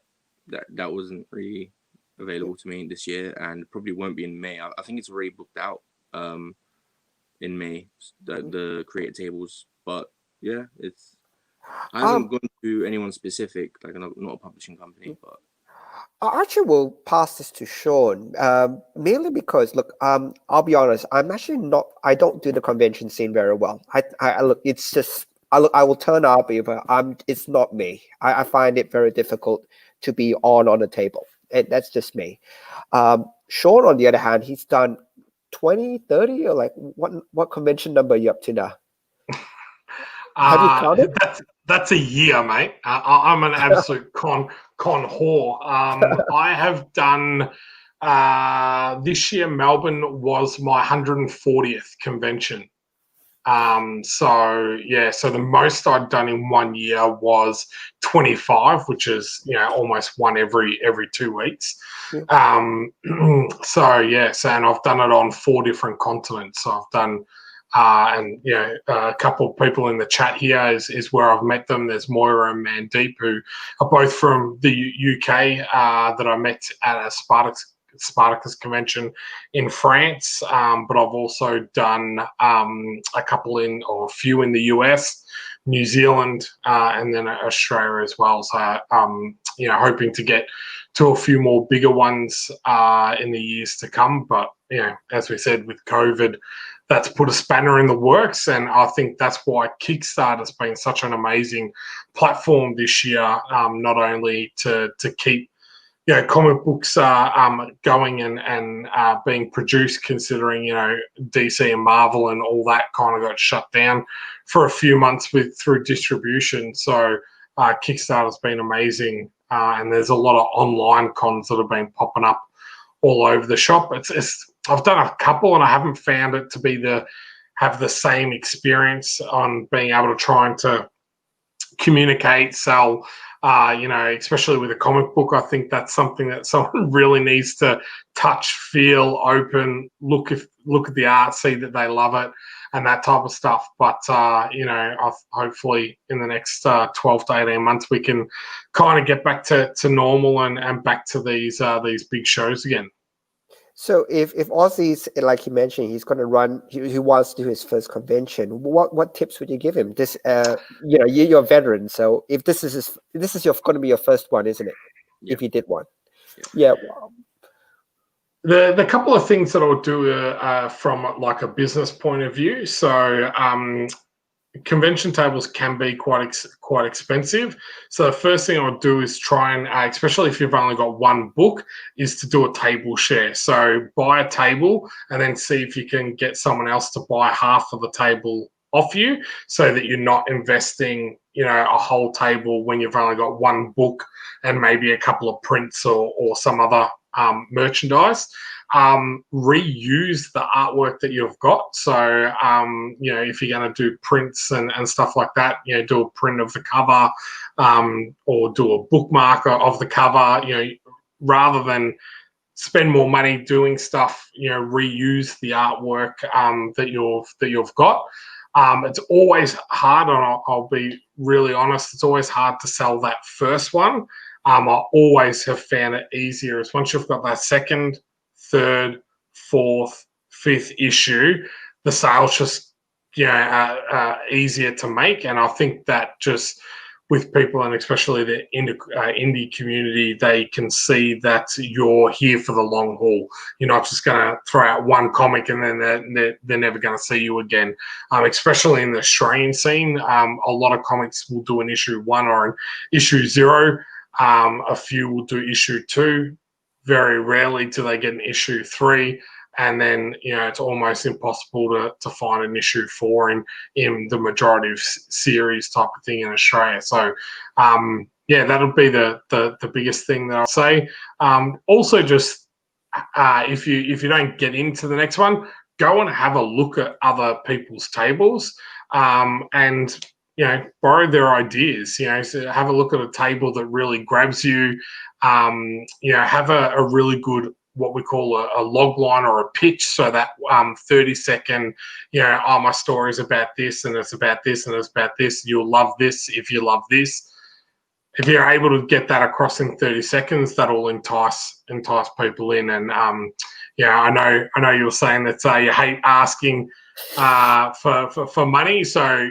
that wasn't really available to me this year, and probably won't be in May. I think it's already booked out in May, the create tables, but yeah, I haven't gone to anyone specific, not a publishing company, but I actually will pass this to Sean, mainly because, look, I'll be honest, I don't do the convention scene very well. I look, it's just, I will turn up, but it's not me. I find it very difficult to be on the table. That's just me. Sean, on the other hand, he's done 20, 30, or what convention number are you up to now? Have you counted? That's a year, mate. I'm an absolute con whore. I have done this year. Melbourne was my 140th convention. So the most I'd done in 1 year was 25, which is almost one every 2 weeks. Yeah. And I've done it on 4 different continents. So I've done. A couple of people in the chat here is where I've met them. There's Moira and Mandeep, who are both from the UK, that I met at a Spartacus convention in France, but I've also done a few in the US, New Zealand, and then Australia as well. So, hoping to get to a few more bigger ones in the years to come. But, as we said, with COVID, that's put a spanner in the works. And I think that's why Kickstarter has been such an amazing platform this year, not only to keep comic books going and being produced, considering DC and Marvel and all that kind of got shut down for a few months through distribution. So Kickstarter's been amazing, and there's a lot of online cons that have been popping up all over the shop. I've done a couple, and I haven't found it to have the same experience on being able to try and to communicate, sell. Especially with a comic book, I think that's something that someone really needs to touch, feel, open, look at the art, see that they love it, and that type of stuff. But hopefully in the next 12 to 18 months, we can kind of get back to normal and back to these big shows again. So if Ozzy's, like you mentioned, he's going to run, he wants to do his first convention, what tips would you give him? This, you're a veteran, so if this is going to be your first one, isn't it? Yeah. If he did one, yeah. The couple of things that I'll do from like a business point of view. So convention tables can be quite expensive. So the first thing I'll do is try and, especially if you've only got one book, is to do a table share. So buy a table and then see if you can get someone else to buy half of the table off you, so that you're not investing, a whole table when you've only got one book and maybe a couple of prints or some other merchandise. Reuse the artwork that you've got. So, if you're going to do prints and stuff like that, do a print of the cover, or do a bookmark of the cover, rather than spend more money doing stuff, reuse the artwork that you've got. It's always hard, and I'll be really honest, it's always hard to sell that first one. I always have found it easier is once you've got that second, third, fourth, fifth issue, the sales just easier to make. And I think that just with people, and especially the indie community, they can see that you're here for the long haul. You're not just going to throw out one comic and then they're never going to see you again. Especially in the Australian scene, a lot of comics will do an issue 1 or an issue 0. A few will do issue 2. Very rarely do they get an issue 3, and then it's almost impossible to find an issue 4 in the majority of series type of thing in Australia. So that'll be the biggest thing that I'll say. Also, just if you don't get into the next one, go and have a look at other people's tables, and borrow their ideas. So have a look at a table that really grabs you. Have a really good, what we call a log line or a pitch, so that 30-second, my story is about this, and it's about this, and it's about this. You'll love this if you love this. If you're able to get that across in 30 seconds, that'll entice people in. And I know you were saying that you hate asking for money, so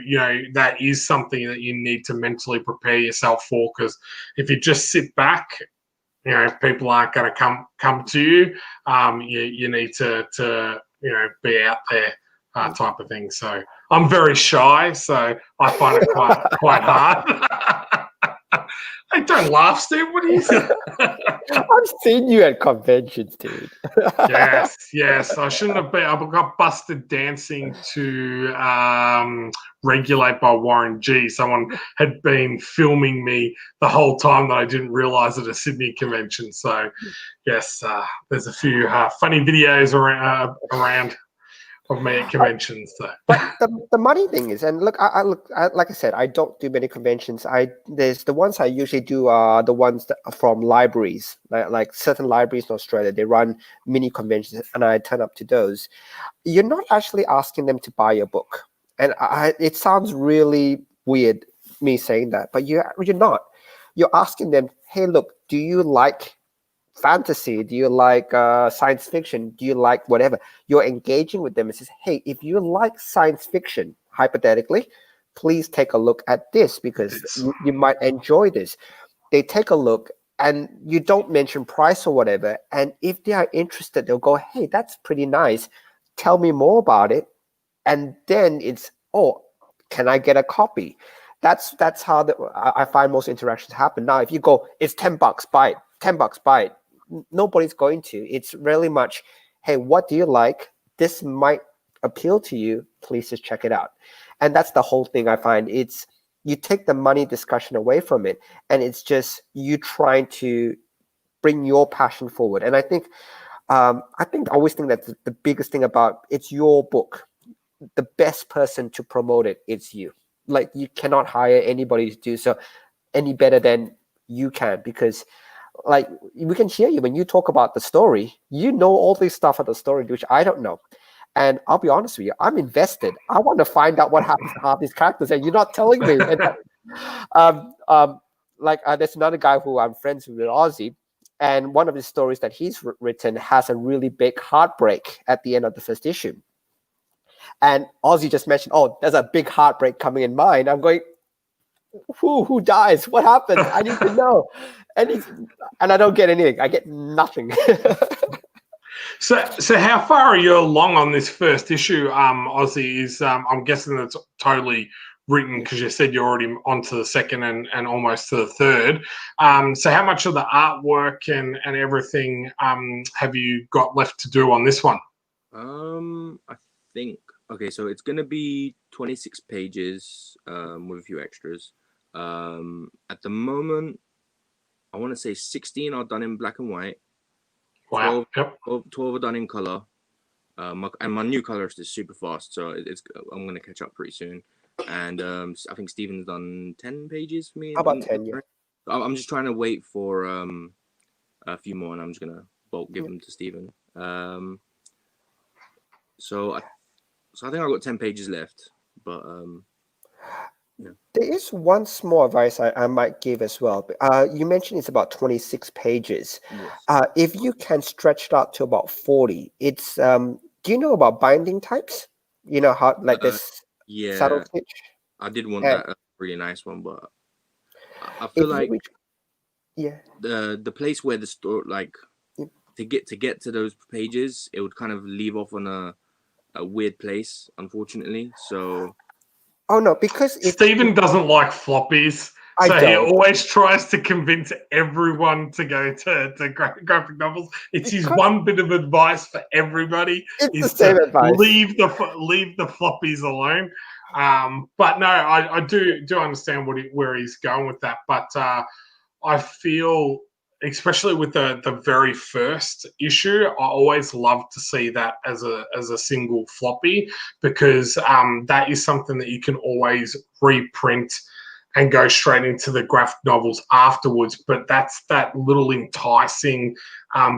that is something that you need to mentally prepare yourself for, because if you just sit back, people aren't going to come to you. You need to be out there, type of thing. So I'm very shy, so I find it quite hard. Hey, don't laugh, Steve. What are you saying? I've seen you at conventions, dude. Yes. I shouldn't have been. I got busted dancing to Regulate by Warren G. Someone had been filming me the whole time that I didn't realise at a Sydney convention. So, yes, there's a few funny videos around of me at conventions. So. But the money thing is, and look, I like I said, I don't do many conventions. There's the ones I usually do are the ones that are from libraries, like certain libraries in Australia. They run mini conventions, and I turn up to those. You're not actually asking them to buy your book, and it sounds really weird me saying that, but you're not. You're asking them, hey, look, do you like fantasy? Do you like science fiction? Do you like whatever? You're engaging with them and says, hey, if you like science fiction, hypothetically, please take a look at this because you might enjoy this. They take a look and you don't mention price or whatever. And if they are interested, they'll go, hey, that's pretty nice. Tell me more about it. And then it's, oh, can I get a copy? That's how I find most interactions happen. Now, if you go, it's $10, buy it. $10, buy it. Nobody's going to. It's really much, hey, what do you like? This might appeal to you. Please just check it out. And that's the whole thing I find. It's you take the money discussion away from it, and it's just you trying to bring your passion forward. And I always think that the biggest thing about it's your book. The best person to promote it is you. Like you cannot hire anybody to do so any better than you can, because like we can hear you when you talk about the story. You know all this stuff of the story which I don't know. And I'll be honest with you, I'm invested. I want to find out what happens to half these characters, and you're not telling me. And, there's another guy who I'm friends with, Ozzy, and one of his stories that he's written has a really big heartbreak at the end of the first issue. And Ozzy just mentioned, oh, there's a big heartbreak coming in mine. I'm going, who dies? What happened? I need to know. And I don't get anything. I get nothing. So how far are you along on this first issue, Ozzy? Is I'm guessing it's totally written because you said you're already on to the second and almost to the third. So how much of the artwork and everything have you got left to do on this one? I think okay, so it's gonna be 26 pages with a few extras. At the moment, I want to say 16 are done in black and white. Wow. 12 are done in color. And my new colorist is super fast, so I'm gonna catch up pretty soon. And I think Steven's done 10 pages for me. How about 10? Yeah. I'm just trying to wait for a few more, and I'm just gonna bulk give them to Steven. So I think I've got 10 pages left, but yeah. There is one small advice I might give as well. You mentioned it's about 26 pages. Yes. If you can stretch it out to about 40, it's do you know about binding types? You know how like this saddle stitch? I did want that really nice one, but I feel like the place where the store to get to those pages, it would kind of leave off on a weird place, unfortunately. So oh no, because Steven doesn't like floppies, so he always tries to convince everyone to go to graphic novels. It's his one bit of advice for everybody: is to leave the floppies alone. But no, I do understand where he's going with that. But I feel, especially with the very first issue, I always love to see that as a single floppy, because that is something that you can always reprint and go straight into the graphic novels afterwards. But that's that little enticing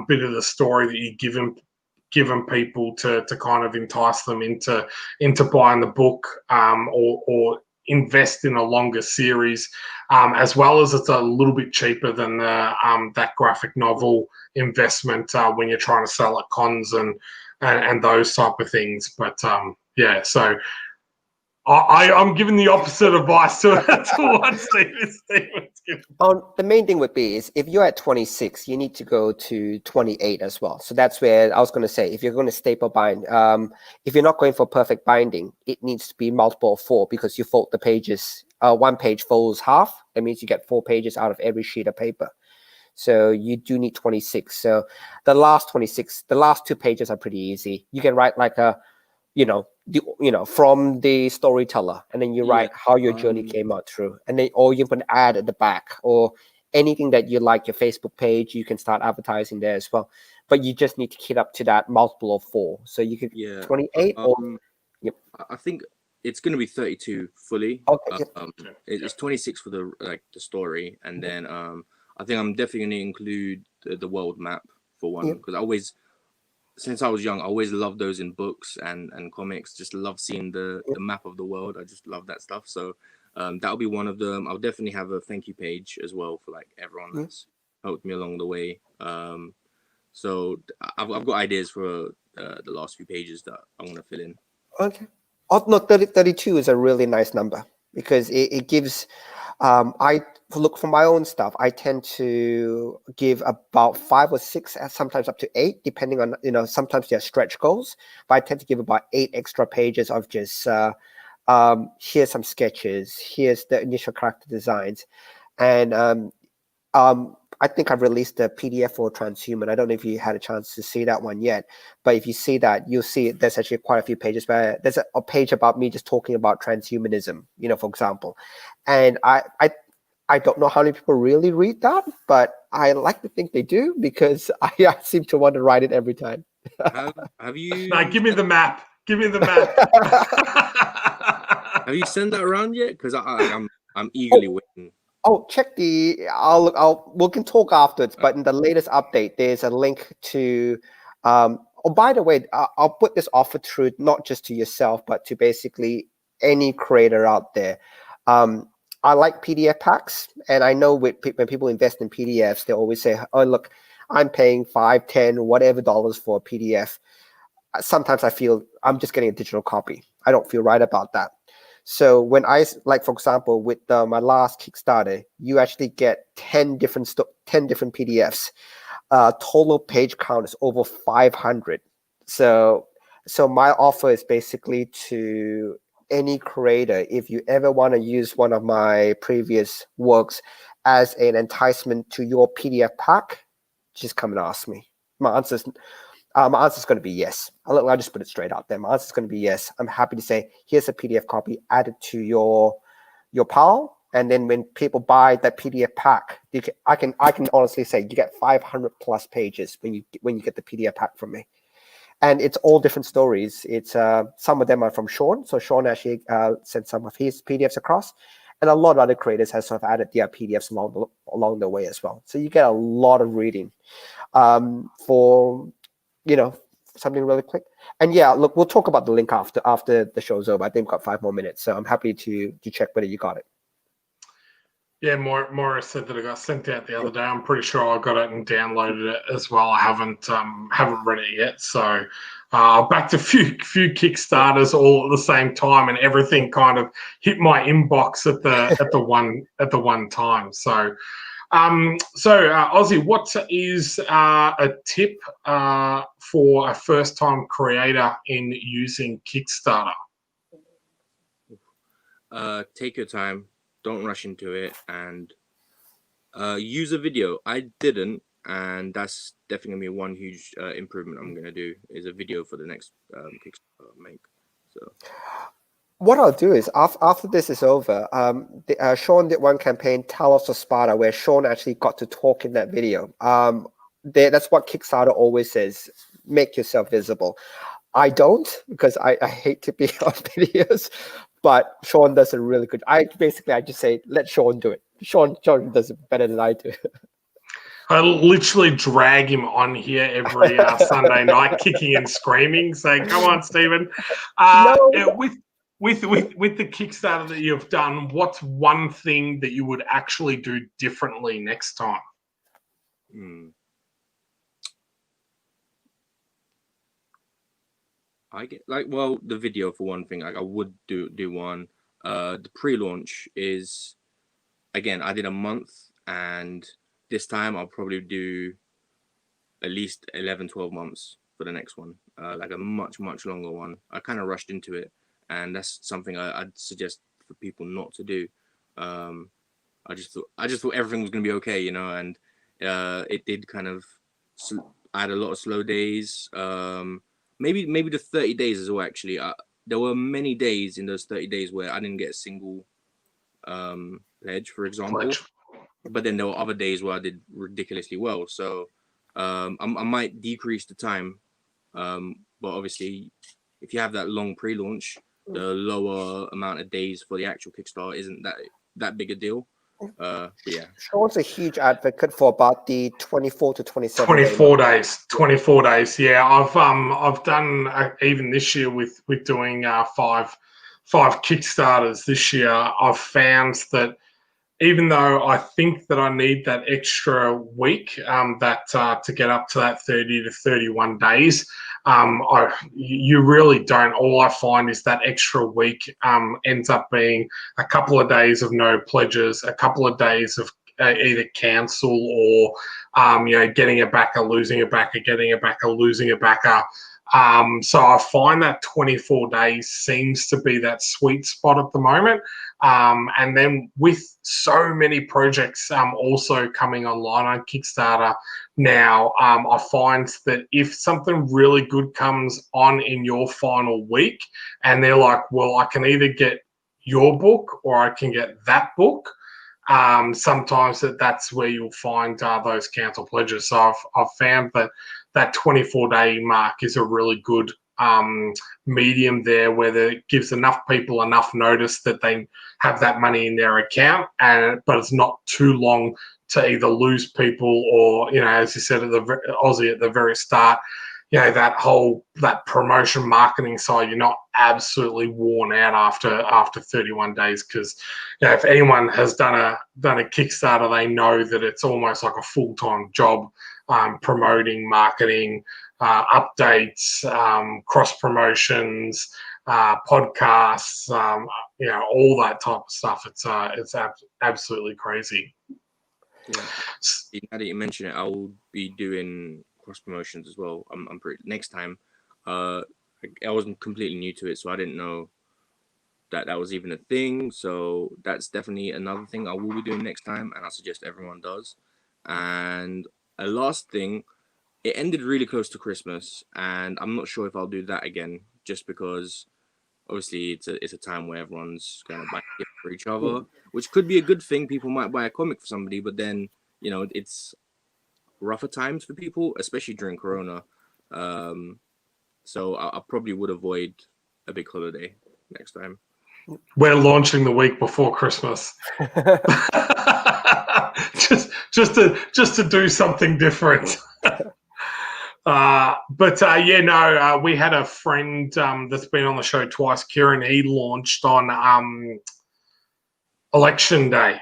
bit of the story that you given people to kind of entice them into buying the book or invest in a longer series, as well as it's a little bit cheaper than that graphic novel investment when you're trying to sell at cons and those type of things. But so I'm giving the opposite advice to what Steven's giving. The main thing would be is if you're at 26, you need to go to 28 as well. So that's where I was going to say, if you're going to staple bind, if you're not going for perfect binding, it needs to be multiple of 4, because you fold the pages. One page folds half. That means you get 4 pages out of every sheet of paper. So you do need 26. So the last 2 pages are pretty easy. You can write like from the storyteller, and then you write how your journey came out through, and then or you can add at the back or anything that you like. Your Facebook page, you can start advertising there as well, but you just need to keep up to that multiple of 4. So you could 28 I think it's going to be 32 fully. Okay. It's 26 for the story, and then I think I'm definitely going to include the world map for one, because since I was young, I always loved those in books and comics. Just love seeing the map of the world. I just love that stuff. So that'll be one of them. I'll definitely have a thank you page as well for like everyone that's helped me along the way. So I've got ideas for the last few pages that I want to fill in. Okay. Oh, no, 32 is a really nice number because it gives. I look for my own stuff. I tend to give about 5 or 6, sometimes up to 8, depending on, sometimes they're stretch goals. But I tend to give about 8 extra pages of just here's some sketches, here's the initial character designs, and I think I've released a PDF for Transhuman. I don't know if you had a chance to see that one yet, but if you see that, you'll see there's actually quite a few pages where there's a page about me just talking about transhumanism, for example. And I don't know how many people really read that, but I like to think they do because I seem to want to write it every time. Have you? No, give me the map. Give me the map. Have you sent that around yet? Because I'm eagerly waiting. Oh, check we can talk afterwards, but in the latest update, there's a link to, oh, by the way, I'll put this offer through not just to yourself, but to basically any creator out there. I like PDF packs, and I know when people invest in PDFs, they always say, oh, look, I'm paying $5, $10, whatever dollars for a PDF. Sometimes I feel I'm just getting a digital copy. I don't feel right about that. So when for example, with my last Kickstarter, you actually get 10 different PDFs. Total page count is over 500. So my offer is basically to any creator, if you ever want to use one of my previous works as an enticement to your PDF pack, just come and ask me. My answer is going to be yes. I'll just put it straight out there. My answer is going to be yes. I'm happy to say, here's a PDF copy, add it to your pile, and then when people buy that PDF pack, I can honestly say you get 500 plus pages when you get the PDF pack from me, and it's all different stories. It's some of them are from Sean, so Sean actually sent some of his PDFs across, and a lot of other creators have sort of added their PDFs along the way as well. So you get a lot of reading for something really quick. And yeah, look, we'll talk about the link after the show's over. I think we've got 5 more minutes, so I'm happy to check whether you got it. Yeah, Morris said that it got sent out the other day. I'm pretty sure I got it and downloaded it as well. I haven't read it yet. So back to few Kickstarters all at the same time, and everything kind of hit my inbox at the one time. So Ozzy, what is a tip for a first-time creator in using Kickstarter? Take your time. Don't rush into it, and use a video. I didn't, and that's definitely one huge improvement I'm gonna do is a video for the next Kickstarter make. So what I'll do is after this is over, Sean did one campaign, Talos of Sparta, where Sean actually got to talk in that video. That's what Kickstarter always says: make yourself visible. I don't, because I hate to be on videos, but Sean does a really good. I just say let Sean do it. Sean does it better than I do. I literally drag him on here every Sunday night, kicking and screaming, saying, "Come on, Stephen!" With the Kickstarter that you've done, what's one thing that you would actually do differently next time? I get the video for one thing. I would do one. The pre-launch is, again, I did a month, and this time I'll probably do at least 11, 12 months for the next one. Like a much longer one. I kind of rushed into it, and that's something I'd suggest for people not to do. I just thought everything was gonna be okay, and it did kind of add a lot of slow days. Maybe the 30 days as well, actually. There were many days in those 30 days where I didn't get a single pledge, for example. But then there were other days where I did ridiculously well. So I might decrease the time. But obviously, if you have that long pre-launch, the lower amount of days for the actual Kickstarter isn't that big a deal. But yeah. Sean's a huge advocate for about the 24 to 27 24 days. 24 days. Yeah, I've done even this year with doing five Kickstarters this year. I've found that even though I think that I need that extra week to get up to that 30 to 31 days, you really don't. All I find is that extra week ends up being a couple of days of no pledges, a couple of days of either cancel or getting a backer, losing a backer, getting a backer, losing a backer. So I find that 24 days seems to be that sweet spot at the moment. And then with so many projects also coming online on Kickstarter now, I find that if something really good comes on in your final week and they're like, well, I can either get your book or I can get that book, sometimes that's where you'll find those cancel pledges. So I've found that 24-day mark is a really good medium there, where it gives enough people enough notice that they have that money in their account, but it's not too long to either lose people or, as you said, Aussie at the very start, that promotion marketing side, you're not absolutely worn out after 31 days. Because if anyone has done a Kickstarter, they know that it's almost like a full-time job, promoting, marketing, updates, cross promotions, podcasts, all that type of stuff. It's absolutely crazy. Yeah. Now that you mention it, I will be doing cross promotions as well. I'm pretty next time. I wasn't completely new to it, so I didn't know that was even a thing. So that's definitely another thing I will be doing next time, and I suggest everyone does. And a last thing, it ended really close to Christmas, and I'm not sure if I'll do that again, just because obviously it's a time where everyone's going to buy gifts for each other, which could be a good thing. People might buy a comic for somebody, but then it's rougher times for people, especially during Corona. So I probably would avoid a big holiday next time. We're launching the week before Christmas. just to do something different. We had a friend that's been on the show twice, Kieran. He launched on election day,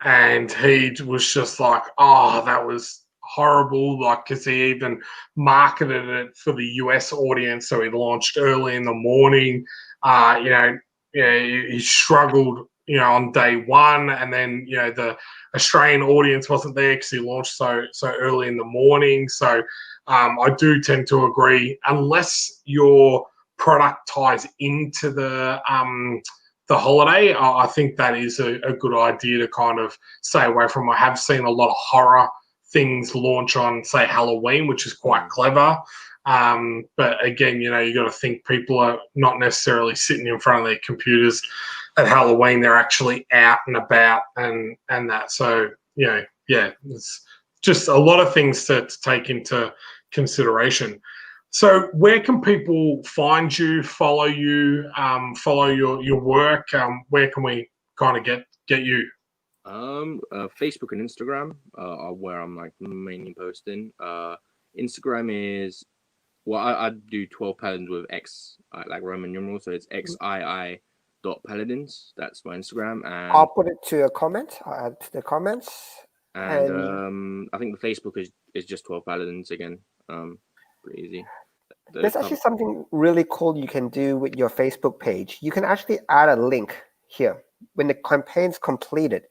and he was just like, oh, that was horrible, like, because he even marketed it for the US audience, so he launched early in the morning. He struggled on day one, and then the Australian audience wasn't there because he launched so early in the morning. So I do tend to agree, unless your product ties into the holiday, I think that is a good idea to kind of stay away from. I have seen a lot of horror things launch on, say, Halloween, which is quite clever. But again, you got to think people are not necessarily sitting in front of their computers at Halloween. They're actually out and about and that. So, it's just a lot of things to take into consideration. So where can people find you, follow you, follow your work? Where can we kind of get you? Facebook and Instagram are where I'm like mainly posting. Instagram is, well, I do 12 paladins with X, like Roman numerals, so it's XII.paladins. That's my Instagram, and I'll put it to a comment. I'll add to the comments. And I think the Facebook is just 12 paladins again. Pretty easy. There's actually something really cool you can do with your Facebook page. You can actually add a link here when the campaign's completed.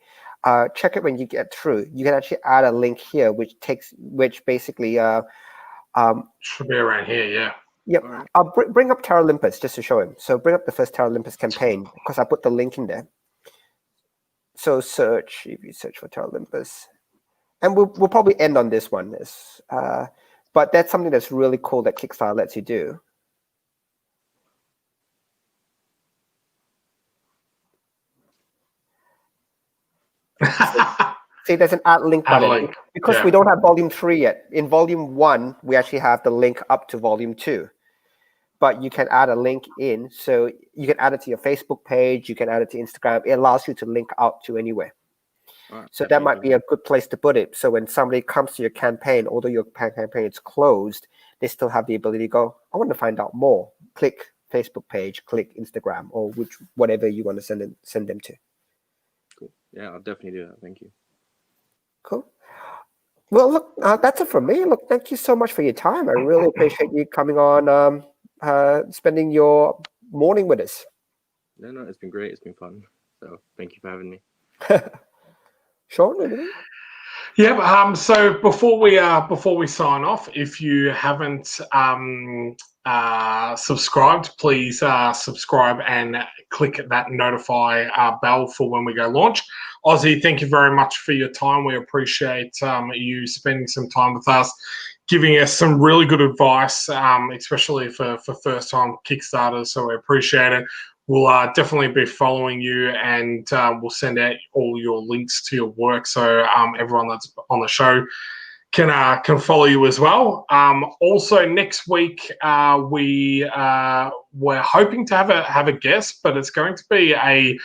Check it when you get through. You can actually add a link here, which basically should be around here, yeah. Yep. Right. I'll bring up Terra Olympus just to show him. So bring up the first Terra Olympus campaign, because I put the link in there. So if you search for Terra Olympus, and we'll probably end on this one. But that's something that's really cool that Kickstarter lets you do. See, there's an add link button. Because we don't have volume 3 yet. In volume 1, we actually have the link up to volume 2. But you can add a link in. So you can add it to your Facebook page. You can add it to Instagram. It allows you to link out to anywhere. So that might be a good place to put it. So when somebody comes to your campaign, although your campaign is closed, they still have the ability to go, I want to find out more. Click Facebook page, click Instagram, or whatever you want to send them to. Cool. Yeah, I'll definitely do that. Thank you. Cool. Well, look, that's it from me. Look, thank you so much for your time. I really appreciate you coming on, spending your morning with us. No, it's been great. It's been fun. So thank you for having me. Sean, anything? Yeah. So before we sign off, if you haven't subscribed, please subscribe and click that notify bell for when we go launch. Ozzy, thank you very much for your time. We appreciate you spending some time with us, giving us some really good advice, especially for first-time Kickstarters. So we appreciate it. We'll definitely be following you, and we'll send out all your links to your work, so everyone that's on the show can follow you as well. Also, next week we're hoping to have a guest, but it's going to be a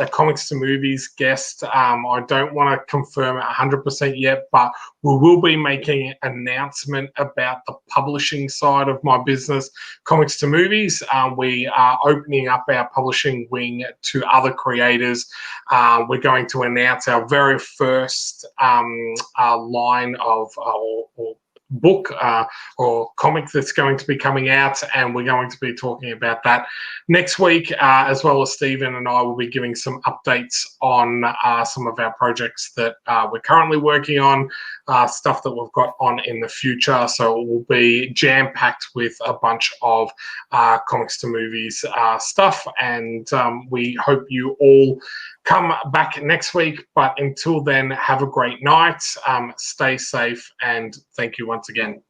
comics to movies guest. I don't want to confirm it 100% yet, but we will be making an announcement about the publishing side of my business, Comics to Movies. We are opening up our publishing wing to other creators. We're going to announce our very first line of or book or comic that's going to be coming out, and we're going to be talking about that next week, as well as Stephen and I will be giving some updates on some of our projects that we're currently working on, stuff that we've got on in the future. So it will be jam-packed with a bunch of comics to movies stuff, and we hope you all come back next week. But until then, have a great night, stay safe, and thank you once again.